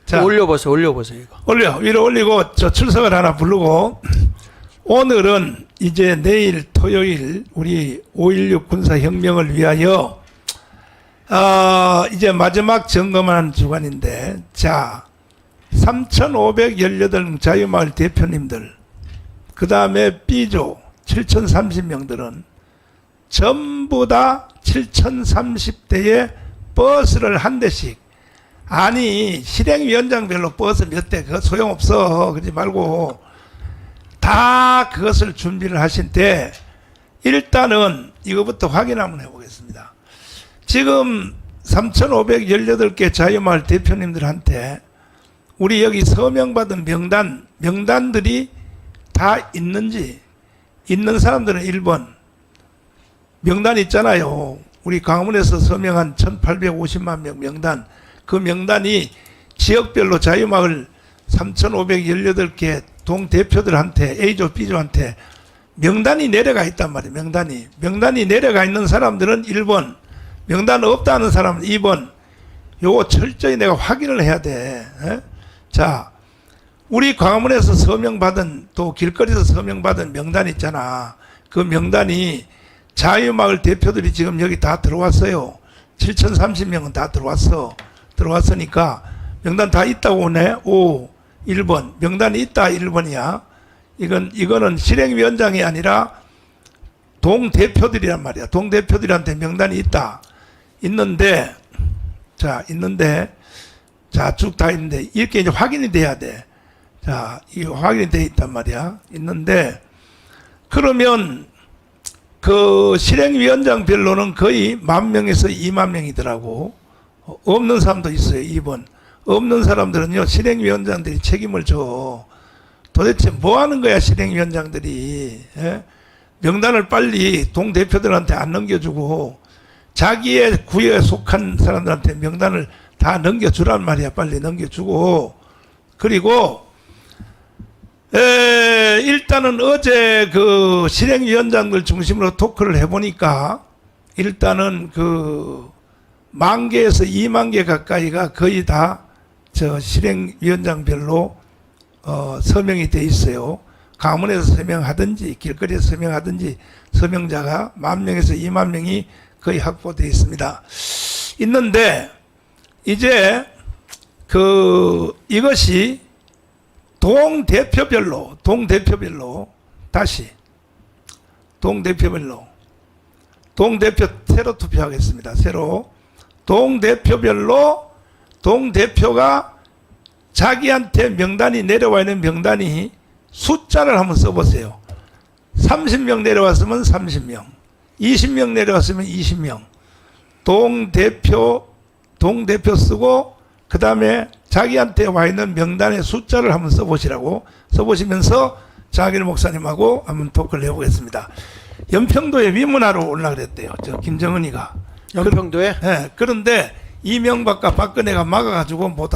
자, 올려보세요 이거. 위로 올리고 저 출석을 하나 부르고 오늘은 이제 내일 토요일 우리 5.16 군사혁명을 위하여 이제 마지막 점검하는 주간인데 자 3,518명 자유마을 대표님들 그 다음에 B조 7,030명들은 전부 다 7,030대의 버스를 한 대씩 아니 실행위원장별로 버스 몇 대 그거 소용없어 그러지 말고 다 그것을 준비를 하실 때 일단은 이거부터 확인 한번 해보겠습니다. 지금 3,518개 자유마을 대표님들한테 우리 여기 서명받은 명단들이 다 있는지, 있는 사람들은 1번 명단 있잖아요. 우리 강원에서 서명한 1,850만 명 명단, 그 명단이 지역별로 자유마을 3,518개 동대표들한테 A조, B조한테 명단이 내려가 있단 말이에요. 명단이 내려가 있는 사람들은 1번, 명단 없다는 사람은 2번. 요거 철저히 내가 확인을 해야 돼. 에? 자, 우리 광화문에서 서명받은, 또 길거리에서 서명받은 명단 있잖아. 그 명단이 자유마을 대표들이 지금 여기 다 들어왔어요. 7,030명은 다 들어왔으니까 명단 다 있다고 오네. 1번. 명단이 있다 1번이야. 이거는 실행위원장이 아니라 동대표들이란 말이야. 동대표들한테 명단이 있는데, 쭉 다 있는데, 이렇게 이제 확인이 돼야 돼. 자, 이거 확인이 돼 있단 말이야. 있는데, 그러면, 그 실행위원장별로는 거의 10,000명에서 20,000명이더라고. 없는 사람도 있어요, 2번. 없는 사람들은요, 실행위원장들이 책임을 져. 도대체 뭐 하는 거야, 실행위원장들이. 예? 명단을 빨리 동대표들한테 안 넘겨주고, 자기의 구역에 속한 사람들한테 명단을 다 넘겨주란 말이야. 빨리 넘겨주고. 그리고 일단은 어제 그 실행위원장들 중심으로 토크를 해보니까 일단은 그 10,000개에서 20,000개 가까이가 거의 다 저 실행위원장별로 서명이 돼 있어요. 강원에서 서명하든지 길거리에서 서명하든지 서명자가 10,000명에서 20,000명이 거의 확보되어 있습니다. 있는데 이제 이것이 동대표별로 새로 투표하겠습니다. 새로 동대표가 자기한테 명단이 내려와 있는 명단이 숫자를 한번 써보세요. 30명 내려왔으면 30명, 20명 내려왔으면 20명. 동대표 쓰고 그 다음에 자기한테 와 있는 명단의 숫자를 한번 써보시라고. 써보시면서 장학일 목사님하고 한번 토크를 해보겠습니다. 연평도에 위문하러 올라 그랬대요. 저 김정은이가. 연평도에? 네, 그런데 이명박과 박근혜가 막아가지고 못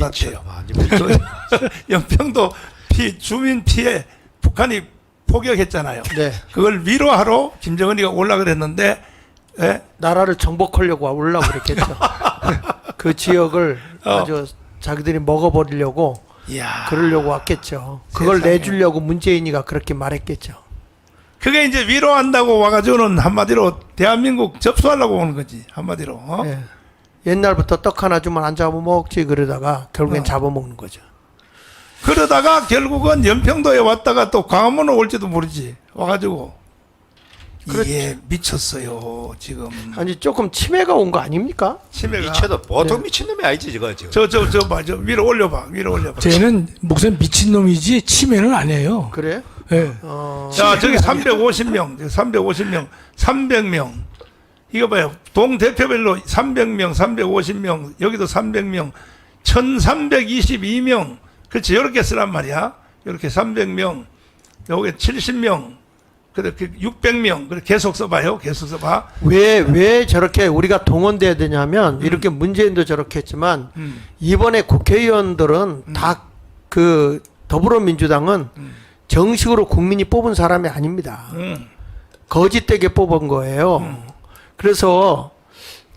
왔대요. 연평도 주민 피해 북한이 포격했잖아요. 네. 그걸 위로하러 김정은이가 올라 그랬는데, 예? 나라를 정복하려고 올라고 그랬겠죠. 그 지역을 아주 자기들이 먹어버리려고 이야, 그러려고 왔겠죠. 그걸 세상에. 내주려고 문재인이가 그렇게 말했겠죠. 그게 이제 위로한다고 와가지고는 한마디로 대한민국 접수하려고 오는 거지. 한마디로. 예. 옛날부터 떡 하나 주면 안 잡아먹지 그러다가 결국엔 어. 잡아먹는 거죠. 그러다가 결국은 연평도에 왔다가 또 광화문으로 올지도 모르지. 와가지고. 이게 미쳤어요, 지금. 아니 조금 치매가 온 거 아닙니까? 치매가. 미쳐도 보통 미친놈이 아니지 지금. 저 위로 올려봐. 쟤는 목사님 미친놈이지 치매는 아니에요. 그래? 예. 자, 저기 350명, 300명. 이거 봐요. 동대표별로 300명, 350명, 여기도 300명, 1322명. 그렇지, 이렇게 쓰란 말이야. 이렇게 300명, 여기 70명, 그렇게 600명. 그래 계속 써봐요. 계속 써봐. 왜 저렇게 우리가 동원돼야 되냐면 이렇게 문재인도 저렇게 했지만 이번에 국회의원들은 다 그 더불어민주당은 정식으로 국민이 뽑은 사람이 아닙니다. 거짓되게 뽑은 거예요. 그래서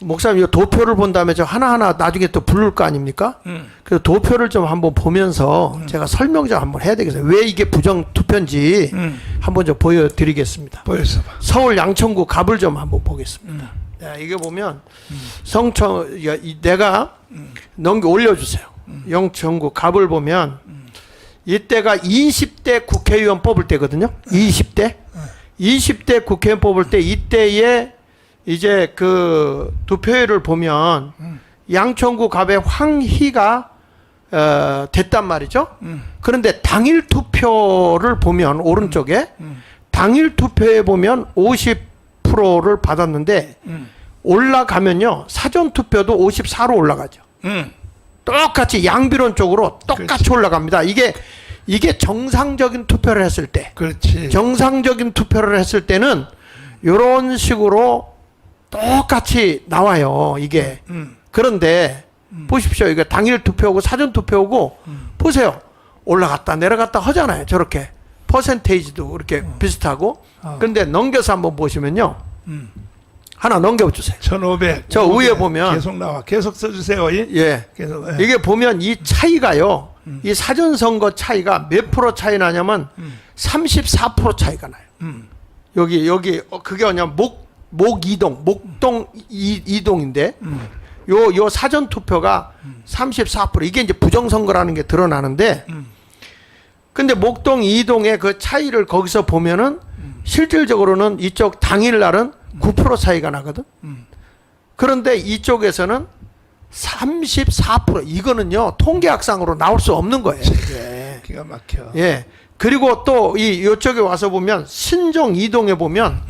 목사님 이거 도표를 본 다음에 저 하나하나 나중에 또 부를 거 아닙니까? 그래서 도표를 좀 한번 보면서 제가 설명 좀 한번 해야 되겠어요. 왜 이게 부정 투표인지 한번 좀 보여드리겠습니다. 보여줘봐. 서울 양천구 갑을 좀 한번 보겠습니다. 야, 이게 보면 내가 올려주세요. 양천구 갑을 보면 이때가 20대 국회의원 뽑을 때거든요. 20대 국회의원 뽑을 때 이때에 이제 그 투표율을 보면 양천구 갑의 황희가 됐단 말이죠. 그런데 당일 투표를 보면 오른쪽에 당일 투표에 보면 50%를 받았는데 올라가면요 사전 투표도 54로 올라가죠. 똑같이 양비론 쪽으로 똑같이 그렇지. 올라갑니다. 이게 정상적인 투표를 했을 때, 그렇지. 정상적인 투표를 했을 때는 이런 식으로 똑같이 나와요. 이게. 그런데 보십시오. 이거 당일 투표하고 사전 투표하고 보세요. 올라갔다 내려갔다 하잖아요. 저렇게 퍼센테이지도 이렇게 비슷하고. 그런데 넘겨서 한번 보시면요. 하나 넘겨주세요. 1500. 저 위에 보면 계속 나와. 계속 써주세요. 예. 계속. 이게 보면 이 차이가요. 이 사전 선거 차이가 몇 프로 차이 나냐면 34% 차이가 나요. 여기 그게 뭐냐면 목동 이동인데 요 사전 투표가 34% 이게 이제 부정 선거라는 게 드러나는데 근데 목동 이동의 그 차이를 거기서 보면은 실질적으로는 이쪽 당일 날은 9% 차이가 나거든. 그런데 이쪽에서는 34% 이거는요 통계학상으로 나올 수 없는 거예요. 이게. 기가 막혀. 예. 그리고 또 이쪽에 와서 보면 신정 이동에 보면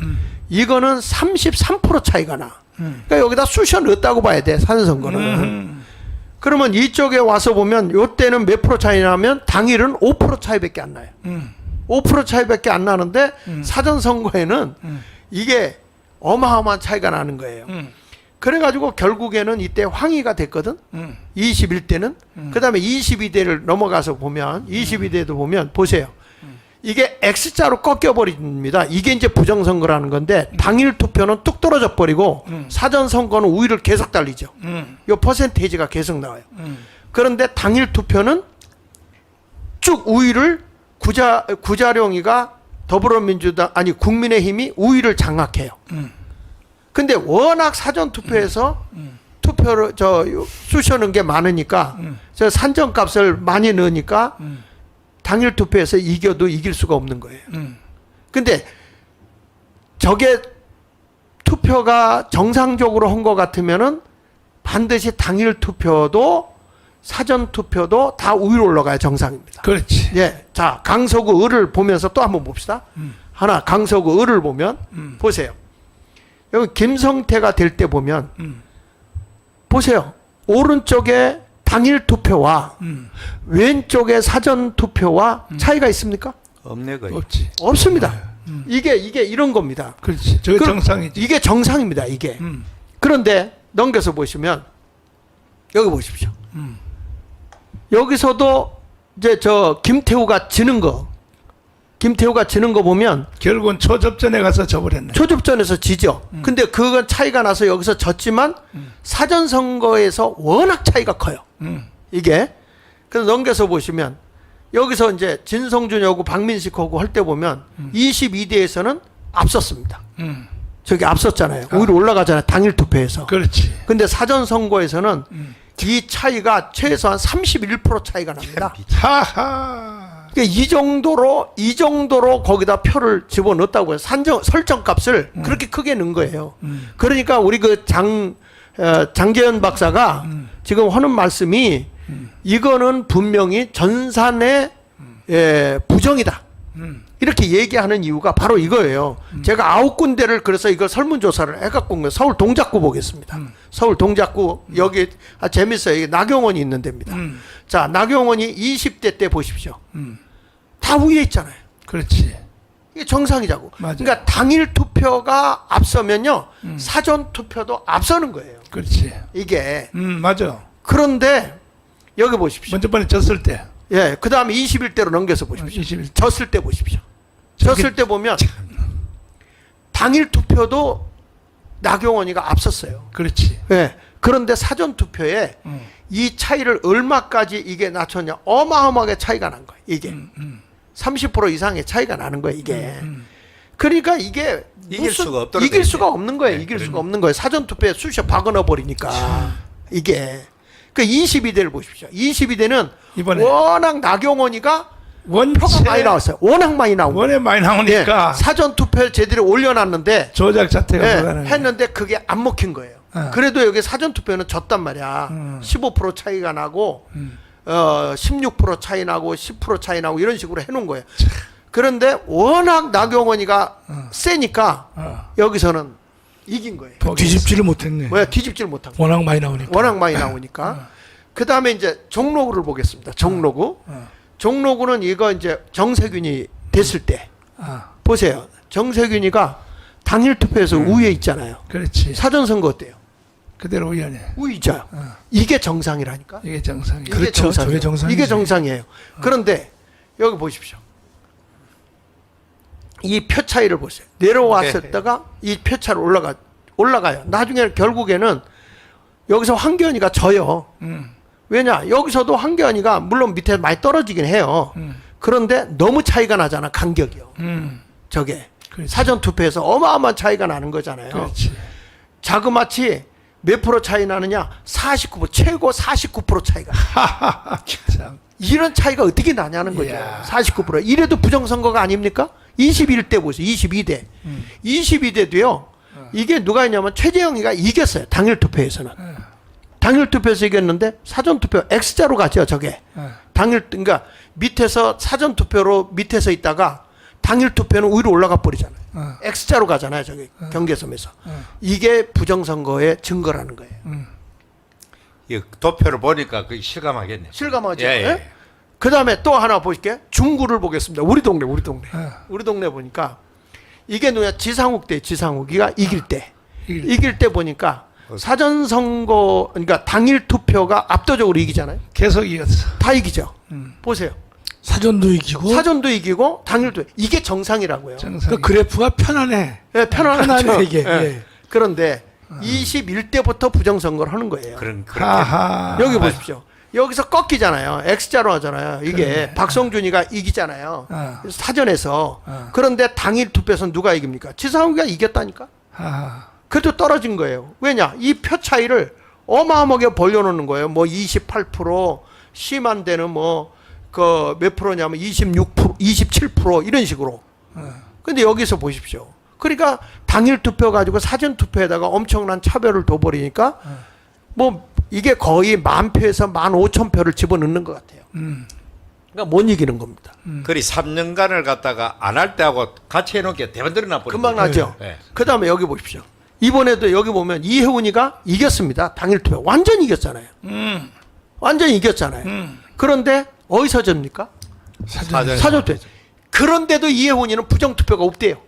이거는 33% 차이가 나. 그러니까 여기다 쑤셔 넣었다고 봐야 돼 사전선거는. 그러면 이쪽에 와서 보면 요때는 몇 프로 차이 나면 당일은 5% 차이밖에 안 나요. 5% 차이밖에 안 나는데 사전선거에는 이게 어마어마한 차이가 나는 거예요. 그래가지고 결국에는 이때 황희가 됐거든. 21대는. 그 다음에 22대를 넘어가서 보면 22대도 보면 보세요. 이게 X자로 꺾여버립니다. 이게 이제 부정선거라는 건데 당일 투표는 뚝 떨어져 버리고 사전선거는 우위를 계속 달리죠. 요 퍼센테이지가 계속 나와요. 그런데 당일 투표는 쭉 우위를 구자룡이가 더불어민주당 아니 국민의힘이 우위를 장악해요. 근데 워낙 사전 투표에서 투표를 쑤셔는 게 많으니까 저 산정값을 많이 넣으니까 당일 투표에서 이겨도 이길 수가 없는 거예요. 근데 저게 투표가 정상적으로 한 것 같으면은 반드시 당일 투표도 사전 투표도 다 우위로 올라가야 정상입니다. 그렇지. 예. 자, 강서구 을을 보면서 또 한번 봅시다. 하나, 강서구 을을 보면 보세요. 여기 김성태가 될 때 보면 보세요. 오른쪽에 당일 투표와 왼쪽에 사전 투표와 차이가 있습니까? 없네 거의. 없지. 없습니다. 이게 이런 겁니다. 그렇지. 저게 그럼 정상이지. 이게 정상입니다. 이게. 그런데 넘겨서 보시면 여기 보십시오. 여기서도 이제 저 김태우가 지는 거 보면 결국은 초접전에 가서 져버렸네. 초접전에서 지죠. 근데 그건 차이가 나서 여기서 졌지만 사전 선거에서 워낙 차이가 커요. 이게. 그래서 넘겨서 보시면 여기서 이제 진성준하고 박민식하고 할 때 보면 22대에서는 앞섰습니다. 저기 앞섰잖아요. 오히려 올라가잖아요. 당일 투표에서. 그렇지. 근데 사전 선거에서는 이 차이가 최소한 31% 차이가 납니다. 하하. 그러니까 이 정도로 거기다 표를 집어넣었다고 해요. 설정값을 그렇게 크게 넣은 거예요. 그러니까 우리 그 장재현 박사가 지금 하는 말씀이 이거는 분명히 전산의 부정이다. 이렇게 얘기하는 이유가 바로 이거예요. 제가 9군데를 그래서 이걸 설문조사를 해갖고 온 거예요. 서울 동작구 보겠습니다. 서울 동작구 여기 재밌어요. 여기 나경원이 있는 데입니다. 자, 나경원이 20대 때 보십시오. 다 위에 있잖아요. 그렇지. 이게 정상이자고. 맞아요. 그러니까 당일 투표가 앞서면요. 사전 투표도 앞서는 거예요. 그렇지. 이게. 맞아. 그런데 여기 보십시오. 먼저 번에 졌을 때. 예, 그 다음에 21대로 넘겨서 보십시오. 21. 졌을 때 보십시오. 졌을 때 보면 당일 투표도 나경원이가 앞섰어요. 그렇지. 예. 그런데 사전 투표에 이 차이를 얼마까지 이게 낮췄냐? 어마어마하게 차이가 난 거예요. 이게 30% 이상의 차이가 나는 거예요. 이게. 그러니까 이게 이길 수가 없더라고요. 이길 수가 없는 거예요. 네, 이길 수가 그러니까. 없는 거예요. 사전 투표에 쑤셔 박아넣어 버리니까 이게. 그 22대를 보십시오. 22대는 이번에 워낙 나경원이가 원체 표가 많이 나왔어요. 워낙 많이 나온 거예요. 원에 많이 나오니까 예, 사전 투표를 제대로 올려놨는데 조작 자태가 불가능해. 했는데 그게 안 먹힌 거예요. 그래도 여기 사전투표는 졌단 말이야. 15% 차이가 나고 16% 차이 나고 10% 차이 나고 이런 식으로 해놓은 거예요. 그런데 워낙 나경원이가 세니까 여기서는 이긴 거예요. 뒤집지를 못했네. 왜 뒤집지를 못한 거예요. 워낙 많이 나오니까. 워낙 많이 나오니까. 그 다음에 이제 종로구를 보겠습니다. 종로구. 종로구는 이거 이제 정세균이 됐을 때 보세요. 정세균이가 당일 투표에서 우위에 있잖아요. 그렇지. 사전선거 어때요? 그대로 위원회. 우위죠. 이게 정상이라니까. 이게 정상이에요. 이게 그렇죠. 정상이에요. 저게 정상이지. 이게 정상이에요. 그런데 여기 보십시오. 이 표 차이를 보세요. 내려왔었다가 이 표 차로 올라가요. 나중에 결국에는 여기서 황교안이가 져요. 왜냐? 여기서도 황교안이가 물론 밑에 많이 떨어지긴 해요. 그런데 너무 차이가 나잖아. 간격이요. 저게 그렇지. 사전 투표에서 어마어마한 차이가 나는 거잖아요. 그렇지. 자그마치 몇 프로 차이 나느냐? 49% 최고 49% 차이가. 참. 이런 차이가 어떻게 나냐는 거죠. 이야. 49%. 이래도 부정선거가 아닙니까? 21대 보세요. 22대. 22대도요. 이게 누가 했냐면 최재형이가 이겼어요. 당일 투표에서는. 당일 투표에서 이겼는데 사전 투표 X자로 가죠. 저게. 그러니까 밑에서 사전 투표로 밑에서 있다가 당일 투표는 위로 올라가 버리잖아요. X자로 가잖아요. 저기 경계섬에서. 이게 부정선거의 증거라는 거예요. 이 도표를 보니까 그 실감하겠네. 실감하죠. 예, 예. 예? 그 다음에 또 하나 보실게요. 중구를 보겠습니다. 우리 동네. 우리 동네 보니까 이게 누구냐? 지상욱 때 지상욱이가 이길 때. 이길 때 보니까 사전선거, 그러니까 당일 투표가 압도적으로 이기잖아요. 계속 이겼어. 다 이기죠. 보세요. 사전도 이기고. 사전도 이기고 당일도 이게 정상이라고요. 정상. 그 그래프가 편안해. 예, 편안하죠. 편안해, 이게. 예. 예. 그런데 21대부터 부정선거를 하는 거예요. 그렇게. 하하. 여기 보십시오. 여기서 꺾이잖아요. X자로 하잖아요. 이게 그래. 박성준이가 이기잖아요. 어. 사전에서. 그런데 당일 투표에서는 누가 이깁니까? 지상욱이가 이겼다니까. 하하. 그래도 떨어진 거예요. 왜냐? 이 표 차이를 어마어마하게 벌려놓는 거예요. 뭐 28%, 심한 데는 뭐 그 몇 프로냐면 26%, 27% 이런 식으로. 근데 여기서 보십시오. 그러니까 당일 투표 가지고 사전 투표에다가 엄청난 차별을 둬버리니까 뭐 이게 거의 10,000표에서 15,000표를 집어넣는 것 같아요. 그러니까 못 이기는 겁니다. 그리 3년간을 갖다가 안 할 때하고 같이 해놓게 대만들어 놔버려. 금방 나죠. 네. 그 다음에 여기 보십시오. 이번에도 여기 보면 이혜훈이가 이겼습니다. 당일 투표. 완전히 이겼잖아요. 완전히 이겼잖아요. 그런데 어디서 졌습니까? 사전. 사전투표. 그런데도 이혜훈이는 부정투표가 없대요.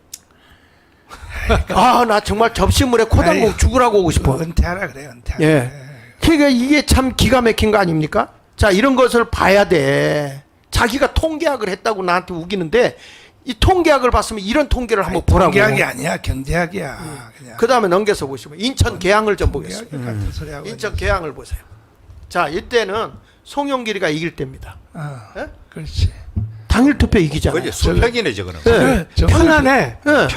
아, 나 정말 접시물에 코담고 아이, 죽으라고 오고 싶어. 은퇴하라 그래. 은퇴하라. 예. 그러니까 이게 참 기가 막힌 거 아닙니까? 자, 이런 것을 봐야 돼. 자기가 통계학을 했다고 나한테 우기는데 이 통계학을 봤으면 이런 통계를 한번 보라고. 통계학이 아니야. 경제학이야. 그냥. 그 다음에 넘겨서 보시면 인천 계양을 좀 보겠습니다. 경제학 같은 소리 하고. 인천 계양을 보세요. 자, 이때는 송영길이가 이길 때입니다. 예? 그렇지. 당일 투표 이기잖아요. 그게 수평이네 저거는. 예. 편안해. 예.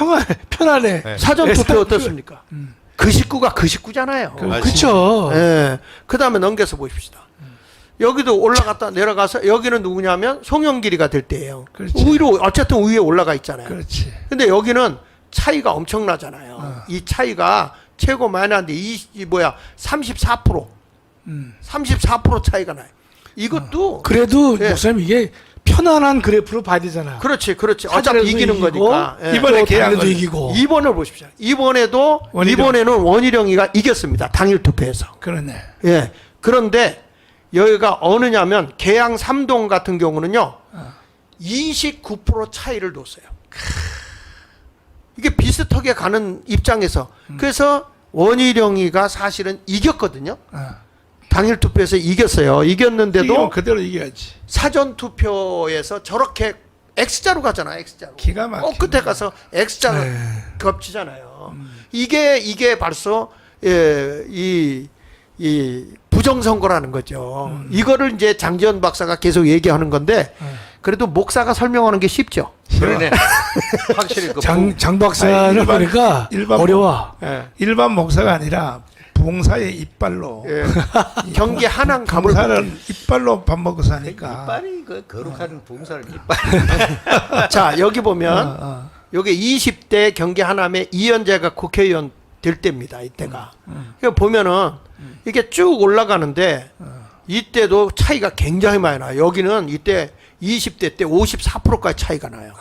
편안해. 네. 사전 투표 어떻습니까? 그 식구가 그 식구잖아요. 그쵸. 예. 그 다음에 넘겨서 보십시다. 여기도 올라갔다 내려가서 여기는 누구냐면 송영길이가 될 때예요. 그렇지. 위로 어쨌든 위에 올라가 있잖아요. 그렇지. 근데 여기는 차이가 엄청나잖아요. 이 차이가 최고 많이 나는데 34%. 34% 차이가 나요. 이것도 그래도 예. 목사님 이게 편안한 그래프로 봐야 되잖아. 그렇지. 어차피 사전에도 이기는 이기고, 거니까. 예. 이번에 또 계약을 당일도 이기고. 2번을 보십시오. 이번에도 원희룡. 이번에는 원희룡이가 이겼습니다. 당일 투표에서. 그러네. 예. 그런데 여기가 어느냐면 계양 3동 같은 경우는요. 29% 차이를 뒀어요. 이게 비슷하게 가는 입장에서 그래서 원희룡이가 사실은 이겼거든요. 당일 투표에서 이겼어요. 이겼는데도 이기면 그대로 이겨야지. 사전 투표에서 저렇게 X자로 가잖아. X자로. 기가 막히네. 끝에 가서 X자로 겹치잖아요. 이게 벌써 예, 이 부정선거라는 거죠. 이거를 이제 장지현 박사가 계속 얘기하는 건데 그래도 목사가 설명하는 게 쉽죠. 그러네. 확실히 그 장 박사는 아니, 일반- 보니까 일반 어려워. 예. 일반 목사가 아니라 부흥사의 이빨로. 예. 경기 한양 감을 부흥사는 이빨로 밥 먹고 사니까. 이빨이 그 거룩한 부흥사를 이빨. 자, 여기 보면 여기 20대 경기 하남에 이현재가 국회의원 될 때입니다. 이때가. 그러니까 보면은 이게 쭉 올라가는데 이때도 차이가 굉장히 많이 나요. 여기는 이때 20대 때 54%까지 차이가 나요.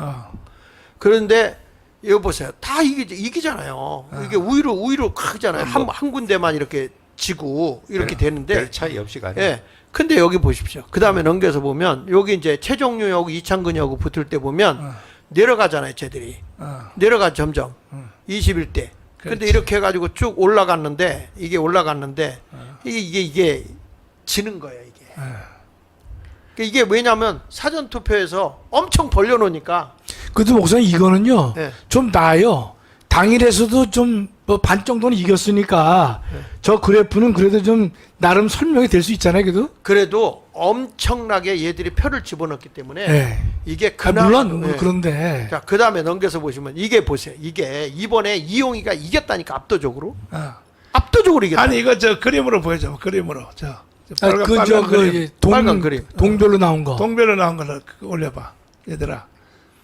그런데 이거 보세요. 다 이기잖아요. 이게 우위로 크잖아요. 한 군데만 이렇게 지고 이렇게 되는데 별 차이 없이 가네. 예. 근데 여기 보십시오. 그 다음에 넘겨서 보면 여기 이제 최종유하고 이창근이하고 붙을 때 보면 내려가잖아요. 쟤들이. 내려가 점점. 21대. 근데 이렇게 해가지고 쭉 올라갔는데 이게 이게 지는 거예요. 이게. 그러니까 이게 왜냐하면 사전투표에서 엄청 벌려놓으니까 그래도 목사님 이거는요 네. 좀 나아요. 당일에서도 좀 뭐 반 정도는 이겼으니까 저 그래프는 그래도 좀 나름 설명이 될 수 있잖아요. 그래도 엄청나게 얘들이 표를 집어넣기 때문에 네. 이게 아, 그나마 물론 그런데 자, 그 다음에 넘겨서 보시면 이게 보세요. 이게 이번에 이용이가 이겼다니까 압도적으로. 압도적으로 이겼다. 아니 이거 저 그림으로 보여줘. 그림으로. 빨간 빨간 그림. 동별로 나온 거. 동별로 나온 거를 올려봐. 얘들아.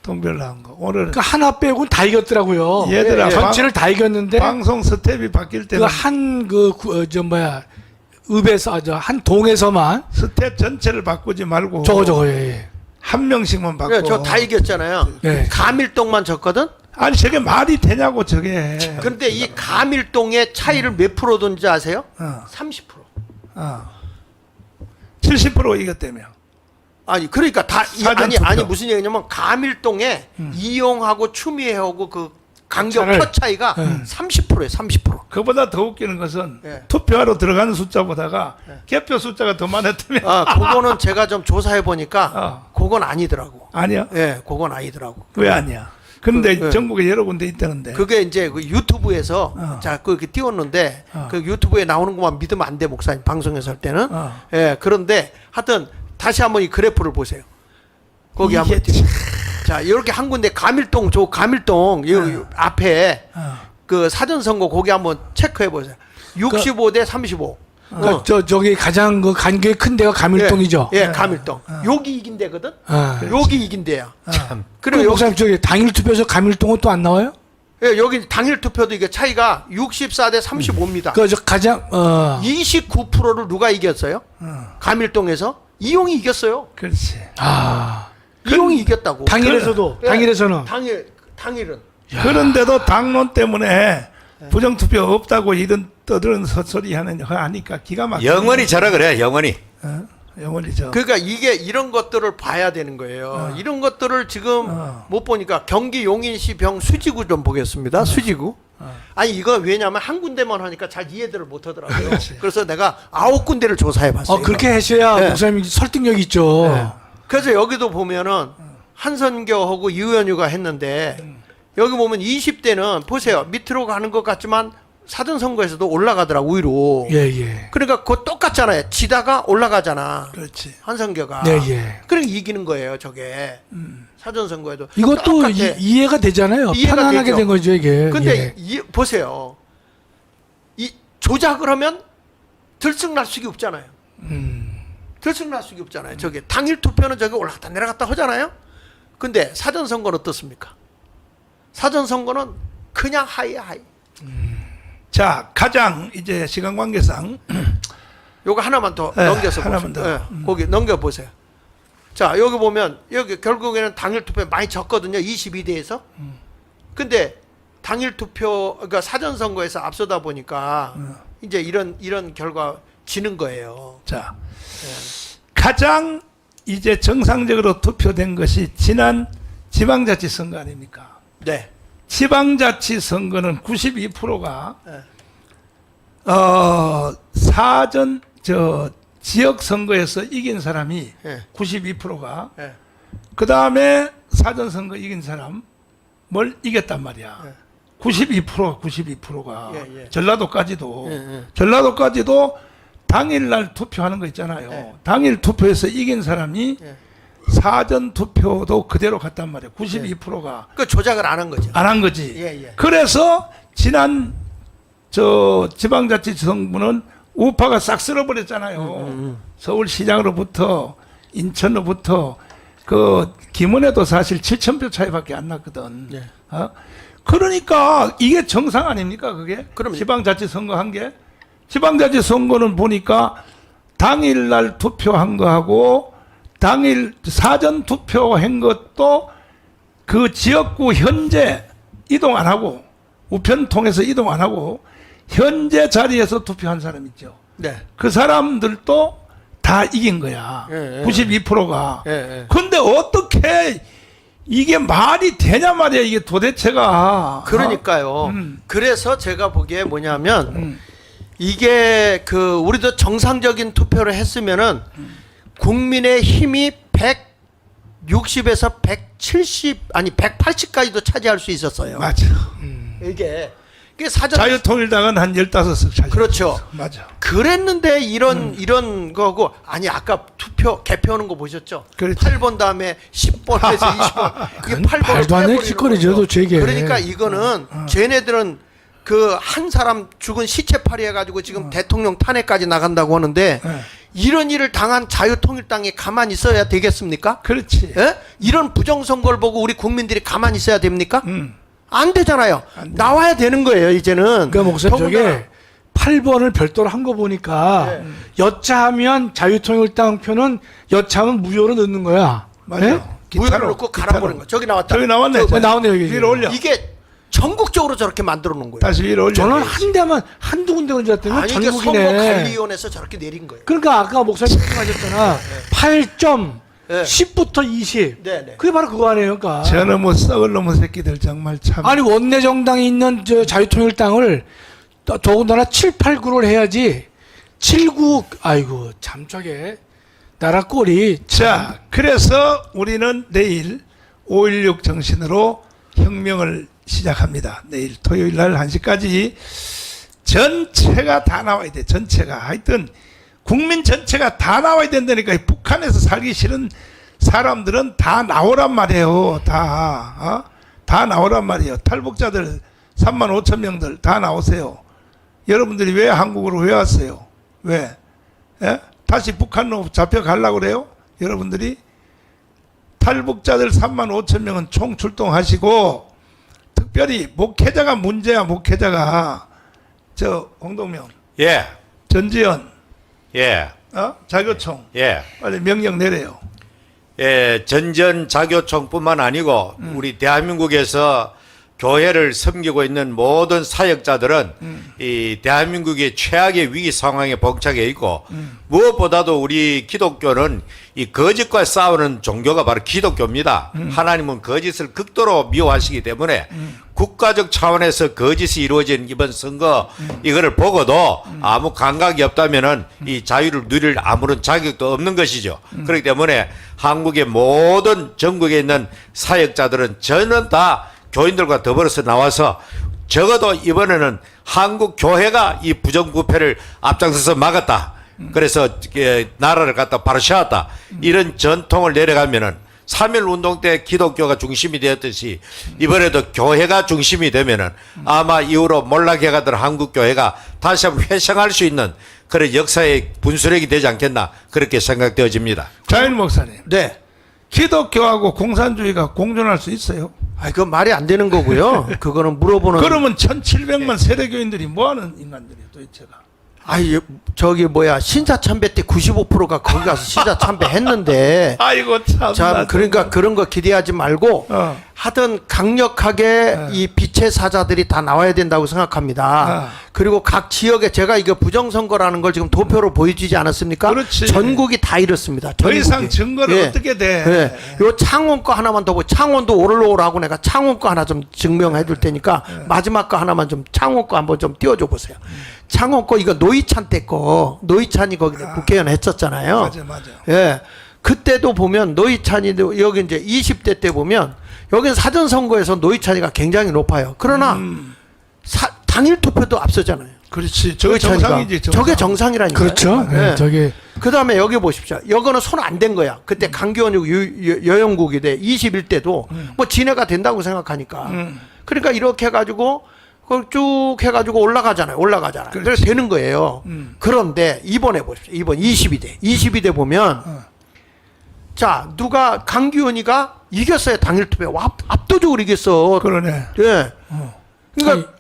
동별로 나온 거. 오늘 그 하나 빼고는 다 이겼더라고요. 얘들아, 전체를 다 이겼는데 방송 스텝이 바뀔 때는 읍에서 한 동에서만 스텝 전체를 바꾸지 말고 저거 예. 한 명씩만 바꿔. 저 다 이겼잖아요. 네. 가밀동만 졌거든. 아니 저게 말이 되냐고 저게. 근데 이 가밀동의 차이를 몇 프로든지 아세요? 30%. 70% 이겼다며. 아니 그러니까 사전 투표. 아니 무슨 얘기냐면 가밀동에 이용하고 추미애하고 그 간격 차를- 표 차이가 30%예요. 30%. 그보다 더 웃기는 것은 예. 투표하러 들어가는 숫자보다가 개표 숫자가 더 많았다며. 그거는 제가 좀 조사해 보니까 그건 아니더라고. 아니야? 예, 그건 아니더라고. 왜 아니야? 근데 그, 예. 전국에 여러 군데 있다는데. 그게 이제 그 유튜브에서 자 그렇게 띄웠는데 그 유튜브에 나오는 것만 믿으면 안 돼, 목사님 방송에서 할 때는. 예, 그런데 하여튼 다시 한번 이 그래프를 보세요. 거기 한번 자 이렇게 한 군데 가밀동 여기 앞에 그 사전 선거 거기 한번 체크해 보세요. 65대 35. 저기 가장 그 간격이 큰 데가 가밀동이죠. 예, 가밀동. 여기 이긴 데거든. 여기 이긴 데야. 그리고 그리고 여기 목사님 저기 당일 투표에서 가밀동은 또 안 나와요? 예, 여기 당일 투표도 이게 차이가 64대 35입니다. 저 가장 29%를 누가 이겼어요? 가밀동에서 이용이 이겼어요. 그렇지. 이용이 이겼다고. 당일에서도 예, 당일에서는 당일은. 그런데도 당론 때문에 부정투표 없다고 이런 떠드는 소리 하는 거 하니까 기가 막혀. 영원히 저라 그래. 영원히. 영원히 저. 그러니까 이게 이런 것들을 봐야 되는 거예요. 이런 것들을 지금 못 보니까 경기 용인시 병 수지구 좀 보겠습니다. 수지구. 아니 이거 왜냐하면 한 군데만 하니까 잘 이해들을 못 하더라고요. 그래서 내가 9군데를 조사해 봤어요. 그렇게 하셔야 네. 목사님 설득력이 있죠. 네. 그래서 여기도 보면은 한선교하고 유현유가 했는데 여기 보면 20대는 보세요. 밑으로 가는 것 같지만 사전선거에서도 올라가더라고 위로. 예. 그러니까 그거 똑같잖아요. 지다가 올라가잖아. 그렇지. 한선교가. 네, 예. 그러니까 이기는 거예요. 저게. 사전선거에도. 이것도 똑같아. 이해가 되잖아요. 이해가 편안하게 되죠. 된 거죠, 이게. 근데 예. 보세요. 이 조작을 하면 들쑥날 수가 없잖아요. 들쑥날 수가 없잖아요. 저게 당일 투표는 저기 올라갔다 내려갔다 하잖아요. 근데 사전 선거는 어떻습니까? 사전 선거는 그냥 하이야 하이. 자, 가장 이제 시간 관계상 요거 하나만 더 네, 넘겨서 하나만 보세요. 더. 거기 넘겨 보세요. 자, 여기 보면 여기 결국에는 당일 투표 많이 졌거든요. 22대에서. 근데 당일 투표 그러니까 사전 선거에서 앞서다 보니까 이제 이런 결과 지는 거예요. 자, 가장 이제 정상적으로 투표된 것이 지난 지방자치선거 아닙니까? 네. 지방자치선거는 92%가 네. 사전 지역선거에서 이긴 사람이 네. 92%가 네. 그 다음에 사전선거 이긴 사람 뭘 이겼단 말이야. 네. 92%가 예. 전라도까지도 예. 전라도까지도 당일날 투표하는 거 있잖아요. 예. 당일 투표에서 이긴 사람이 예. 사전 투표도 그대로 갔단 말이에요. 92%가 그 조작을 안 한 거죠. 안 한 거지. 예. 그래서 지난 지방자치선거는 우파가 싹 쓸어버렸잖아요. 서울시장으로부터 인천으로부터 그 김은혜도 사실 7,000표 차이밖에 안 났거든. 예. 그러니까 이게 정상 아닙니까? 그게 그럼요. 지방자치 선거 한 게. 지방자치 선거는 보니까 당일날 투표한 거하고 당일 사전 투표한 것도 그 지역구 현재 이동 안 하고 우편 통해서 이동 안 하고 현재 자리에서 투표한 사람 있죠. 네. 그 사람들도 다 이긴 거야. 예, 예. 92%가. 예, 예. 근데 어떻게 이게 말이 되냐 말이야, 이게 도대체가. 그러니까요. 그래서 제가 보기에 뭐냐면 이게 그 우리도 정상적인 투표를 했으면은 국민의 힘이 160에서 170 아니 180까지도 차지할 수 있었어요. 맞아. 이게 사전 자유통일당은 한 15석 차지. 그렇죠. 맞아. 그랬는데 이런 거고 아니 아까 투표 개표하는 거 보셨죠? 그렇지. 8번 다음에 10번에서 20번 그게 8번을 말도 안 되는 짓거리죠, 도대체. 그러니까 이거는 쟤네들은 그 한 사람 죽은 시체팔이 해가지고 지금 대통령 탄핵까지 나간다고 하는데 이런 일을 당한 자유통일당이 가만히 있어야 되겠습니까? 그렇지. 예? 이런 부정선거를 보고 우리 국민들이 가만히 있어야 됩니까? 안 되잖아요. 나와야 되는 거예요, 이제는. 그러니까 목사님 더군다나 저게 8번을 별도로 한 거 보니까 여차하면 자유통일당 표는 여차하면 무효로 넣는 거야. 맞아. 네? 무효를 넣고 갈아버린 거. 저기 나왔다. 저기 나왔네. 저 나오네 여기. 위로 올려. 이게 전국적으로 저렇게 만들어 놓은 거예요. 다시 위로 올려. 저는 한 대만 한두 군데 그런 줄 알았더니 아니 이게 전국이네. 선거관리위원회에서 저렇게 내린 거예요. 그러니까 아까 목사님 말씀하셨잖아. 8점 네. 10부터 20. 네, 네. 그게 바로 그거 아니에요, 그러니까. 저는 뭐 썩을 놈의 새끼들 정말 참. 아니 원내 정당에 있는 저 자유통일당을 더군다나 7, 8, 9를 해야지 7, 9 아이고 참 저게 나라 꼴이 자, 그래서 우리는 내일 5.16 정신으로 혁명을 시작합니다. 내일 토요일 날 1시까지 전체가 다 나와야 돼. 전체가. 하여튼 국민 전체가 다 나와야 된다니까. 북한에서 살기 싫은 사람들은 다 나오란 말이에요. 다 나오란 말이에요. 탈북자들 3만 5천 명들 다 나오세요. 여러분들이 왜 한국으로 왜 왔어요? 왜? 예? 다시 북한으로 잡혀가려고 그래요? 여러분들이? 탈북자들 3만 5천 명은 총출동하시고 특별히 목회자가 문제야. 목회자가 저 홍동명, 예, 전지현, 예, 자교총 예. 빨리 명령 내려요. 예, 전전 자교총뿐만 아니고 우리 대한민국에서 교회를 섬기고 있는 모든 사역자들은 이 대한민국의 최악의 위기 상황에 봉착해 있고 무엇보다도 우리 기독교는 이 거짓과 싸우는 종교가 바로 기독교입니다. 하나님은 거짓을 극도로 미워하시기 때문에 국가적 차원에서 거짓이 이루어진 이번 선거 이거를 보고도 아무 감각이 없다면은 이 자유를 누릴 아무런 자격도 없는 것이죠. 그렇기 때문에 한국의 모든 전국에 있는 사역자들은 저는 다 교인들과 더불어서 나와서 적어도 이번에는 한국 교회가 이 부정부패를 앞장서서 막았다. 그래서 나라를 갖다 바로 세웠다. 이런 전통을 내려가면은 3.1 운동 때 기독교가 중심이 되었듯이 이번에도 교회가 중심이 되면은 아마 이후로 몰락해가던 한국 교회가 다시 한번 회생할 수 있는 그런 역사의 분수령이 되지 않겠나 그렇게 생각되어집니다. 자일 목사님, 네. 기독교하고 공산주의가 공존할 수 있어요? 아, 그건 말이 안 되는 거고요. 그거는 물어보는. 그러면 1,700만 세례교인들이 뭐하는 인간들이에요, 도대체가? 아이 저기 뭐야 신사참배 때 95%가 거기 가서 신사참배 했는데. 아이고 참. 참 그러니까 그런 거 기대하지 말고 하여튼 강력하게 이 빛의 사자들이 다 나와야 된다고 생각합니다. 그리고 각 지역에 제가 이거 부정선거라는 걸 지금 도표로 보여주지 않았습니까? 그렇지. 전국이 다 이렇습니다. 더 전국이. 이상 증거를 어떻게 돼? 예. 요 창원 거 하나만 더 보고 창원도 오르오라고 내가 창원 거 하나 좀 증명해 줄 테니까 마지막 거 하나만 좀 창원 거 한번 좀 띄워줘 보세요. 창원 거 이거 노이찬 때 거 노이찬이 거기 국회의원 했었잖아요. 맞아. 예. 그때도 보면 노이찬이 여기 이제 20대 때 보면 여기는 사전 선거에서 노이찬이가 굉장히 높아요. 그러나 당일 투표도 앞서잖아요. 그렇지. 저게 노이찬이가. 정상이지. 저게 정상이라니까요. 그렇죠. 예. 네, 저게 그다음에 여기 보십시오. 여거는 손 안 댄 거야. 그때 강기원이 여영국이 돼 21대도 뭐 진해가 된다고 생각하니까. 그러니까 이렇게 해가지고 그걸 쭉 해가지고 올라가잖아요. 그래서 되는 거예요. 그런데 이번에 보십시오. 이번 22대 보면 자, 누가 강기훈이가 이겼어요. 당일 투표. 압도적으로 이겼어. 그러네. 예. 그러니까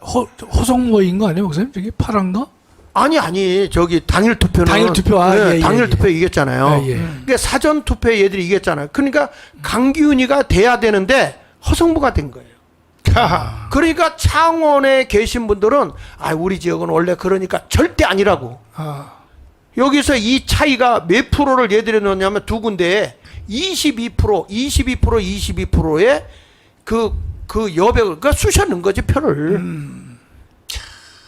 허성모인 거 아니에요, 목사님? 저기 파란 거? 아니 저기 당일 투표는 당일 투표, 당일 투표 이겼잖아요. 그러니까 사전 투표에 얘들이 이겼잖아요. 그러니까 강기훈이가 돼야 되는데 허성모가 된 거예요. 하하. 그러니까 창원에 계신 분들은 우리 지역은 원래 그러니까 절대 아니라고. 아, 여기서 이 차이가 몇 프로를 얘들이 넣냐면 두 군데에 22%의 그 여백을 쑤셔 넣은 거지, 표를.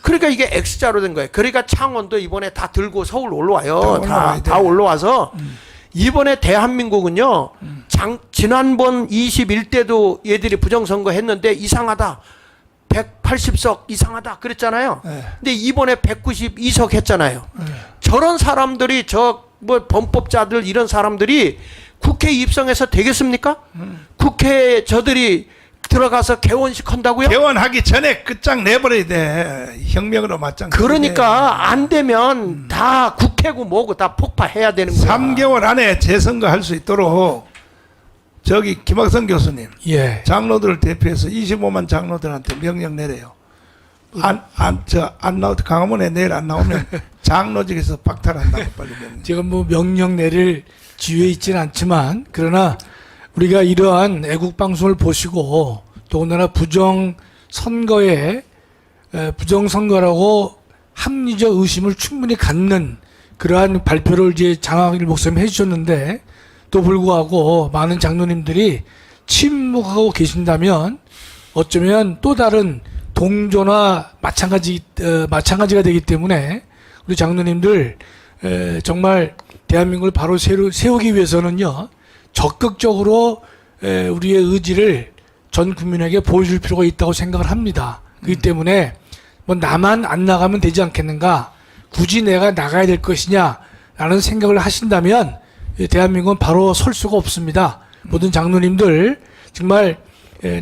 그러니까 이게 X자로 된 거예요. 그러니까 창원도 이번에 다 들고 서울 올라와요. 다 올라와서 이번에 대한민국은요, 지난번 21대도 얘들이 부정선거 했는데 이상하다. 180석 이상하다 그랬잖아요. 근데 이번에 192석 했잖아요. 저런 사람들이 범법자들 이런 사람들이 국회에 입성해서 되겠습니까? 국회에 저들이 들어가서 개원식 한다고요? 개원하기 전에 끝장 내버려야 돼. 혁명으로 맞짱. 그러니까 안 되면 다 국회고 뭐고 다 폭파해야 되는 거야. 3개월 안에 재선거 할 수 있도록 저기 김학성 교수님, 예. 장로들을 대표해서 25만 장로들한테 명령 내려요. 안 나오면 강화문에 내일 안 나오면 장로직에서 박탈한다고 빨리 명령. 지금 뭐 명령 내릴 지위에 있지는 않지만, 그러나 우리가 이러한 애국 방송을 보시고 더군다나 부정선거라고 합리적 의심을 충분히 갖는 그러한 발표를 이제 장학일 목사님 해주셨는데, 또 불구하고 많은 장로님들이 침묵하고 계신다면 어쩌면 또 다른 동조나 마찬가지가 되기 때문에 우리 장로님들 정말 대한민국을 바로 세우기 위해서는요, 적극적으로 우리의 의지를 전 국민에게 보여줄 필요가 있다고 생각을 합니다. 그렇기 때문에 뭐 나만 안 나가면 되지 않겠는가, 굳이 내가 나가야 될 것이냐라는 생각을 하신다면 대한민국은 바로 설 수가 없습니다. 모든 장로님들 정말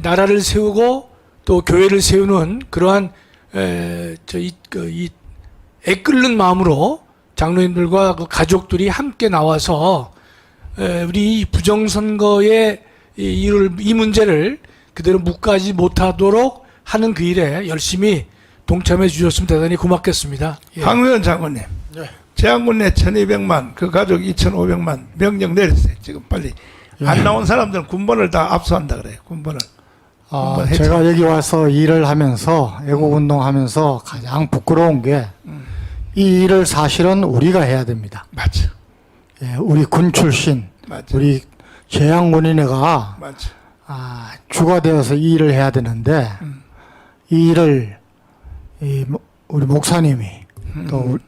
나라를 세우고 또 교회를 세우는 그러한 애끓는 마음으로 장로님들과 그 가족들이 함께 나와서 우리 부정선거의 이 문제를 그대로 묵과하지 못하도록 하는 그 일에 열심히 동참해 주셨으면 대단히 고맙겠습니다. 예. 황의원 장관님, 제한군 내 1200만, 그 가족 2500만 명령 내렸어요. 지금 빨리. 안 나온 사람들은 군번을 다 압수한다 그래요. 군번을. 제가 여기 와서 일을 하면서 애국운동하면서 가장 부끄러운 게 이 일을 사실은 우리가 해야 됩니다. 맞죠. 예, 우리 군 출신, 맞죠. 우리 재향군인회가 맞죠. 주가 되어서 이 일을 해야 되는데 이 일을 우리 목사님이 또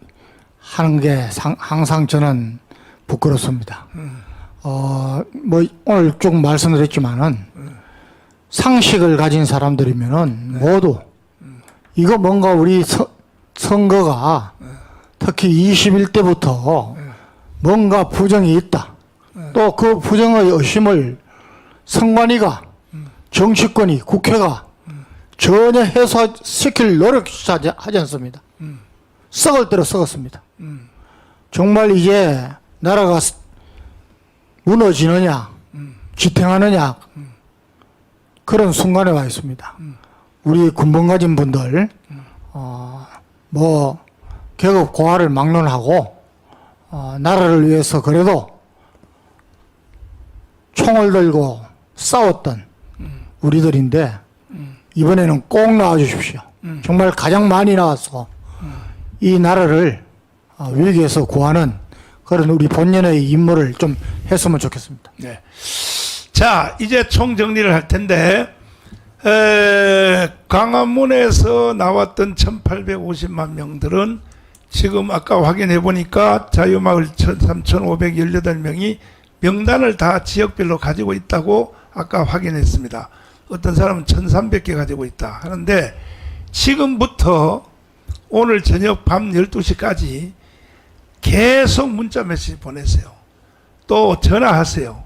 하는 게 항상 저는 부끄럽습니다. 뭐 오늘 쭉 말씀드렸지만은 상식을 가진 사람들이면은 모두 이거 뭔가 우리 선거가 특히 21대부터 뭔가 부정이 있다. 또 그 부정의 의심을 선관위가 정치권이 국회가 전혀 해소시킬 노력조차 하지 않습니다. 썩을 대로 썩었습니다. 정말 이제 나라가 무너지느냐 지탱하느냐 그런 순간에 와 있습니다. 우리 군번 가진 분들 뭐 계급 고하를 막론하고 나라를 위해서 그래도 총을 들고 싸웠던 우리들인데 이번에는 꼭 나와 주십시오. 정말 가장 많이 나와서 이 나라를 위기에서 구하는 그런 우리 본연의 임무를 좀 했으면 좋겠습니다. 네. 자, 이제 총정리를 할 텐데, 광화문에서 나왔던 1850만 명들은 지금 아까 확인해 보니까 자유마을 3,518명이 명단을 다 지역별로 가지고 있다고 아까 확인했습니다. 어떤 사람은 1,300개 가지고 있다 하는데, 지금부터 오늘 저녁 밤 12시까지 계속 문자 메시지 보내세요. 또 전화하세요.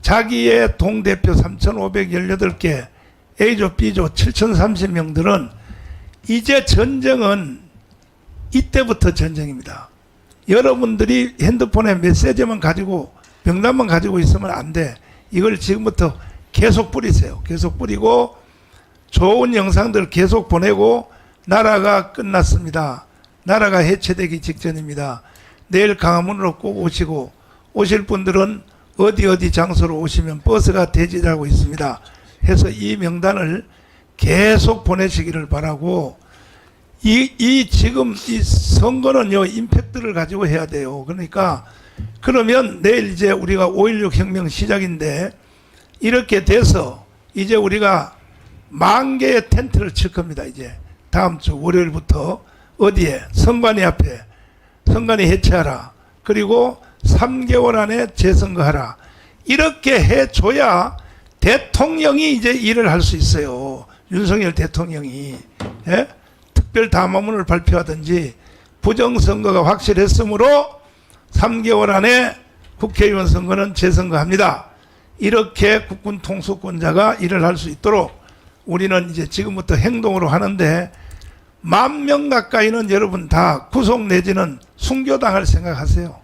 자기의 동대표 3,518개, A조, B조 7,030명들은 이제 전쟁은 이때부터 전쟁입니다. 여러분들이 핸드폰에 메시지만 가지고 명단만 가지고 있으면 안 돼. 이걸 지금부터 계속 뿌리세요. 계속 뿌리고 좋은 영상들 계속 보내고 나라가 끝났습니다. 나라가 해체되기 직전입니다. 내일 강화문으로 꼭 오시고 오실 분들은 어디 장소로 오시면 버스가 대기하고 있습니다. 해서 이 명단을 계속 보내시기를 바라고 지금 이 선거는요 임팩트를 가지고 해야 돼요. 그러니까 그러면 내일 이제 우리가 5.16 혁명 시작인데 이렇게 돼서 이제 우리가 10,000개의 텐트를 칠 겁니다. 이제 다음 주 월요일부터 어디에 선관위 앞에 선관위 해체하라. 그리고 3개월 안에 재선거하라. 이렇게 해줘야 대통령이 이제 일을 할 수 있어요. 윤석열 대통령이. 예? 특별 담화문을 발표하든지 부정선거가 확실했으므로 3개월 안에 국회의원 선거는 재선거합니다. 이렇게 국군 통수권자가 일을 할 수 있도록 우리는 이제 지금부터 행동으로 하는데 10,000명 가까이는 여러분 다 구속 내지는 순교당할 생각하세요.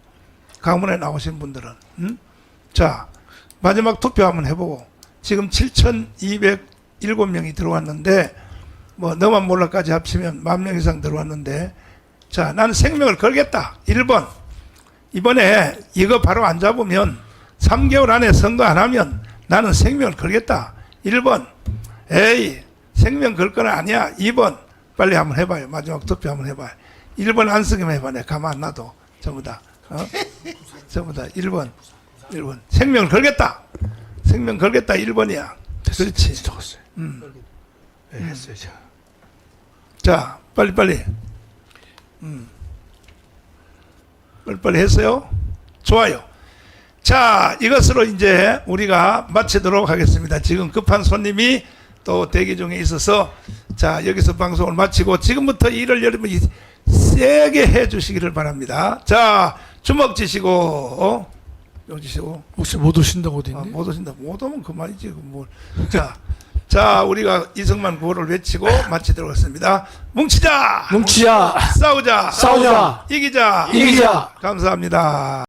강문에 나오신 분들은. 자, 마지막 투표 한번 해보고 지금 7,207명이 들어왔는데 뭐 너만 몰라까지 합치면 10,000명 이상 들어왔는데 자, 나는 생명을 걸겠다. 1번. 이번에 이거 바로 안 잡으면 3개월 안에 선거 안 하면 나는 생명을 걸겠다. 1번. 에이, 생명 걸 건 아니야. 2번. 빨리 한번 해봐요. 마지막 투표 한번 해봐요. 1번 안쓰기만 해봐. 내가 가만 안 놔둬. 전부 다. 전부 다 1번. 생명을 걸겠다. 생명 걸겠다. 1번이야. 그렇지. 적었어요. 했어요, 제가. 자, 빨리. 빨리 했어요? 좋아요. 자, 이것으로 이제 우리가 마치도록 하겠습니다. 지금 급한 손님이 또 대기 중에 있어서 자, 여기서 방송을 마치고 지금부터 일을 여러분이 세게 해 주시기를 바랍니다. 자, 주먹 쥐시고 쥐시고 혹시 못 오신다고 어디 있니? 못 오신다. 못 오면 그만이지. 뭘. 자, 우리가 이승만 구호를 외치고 마치도록 하겠습니다. 뭉치자! 뭉치자! 싸우자! 싸우자! 이기자! 이기자! 감사합니다.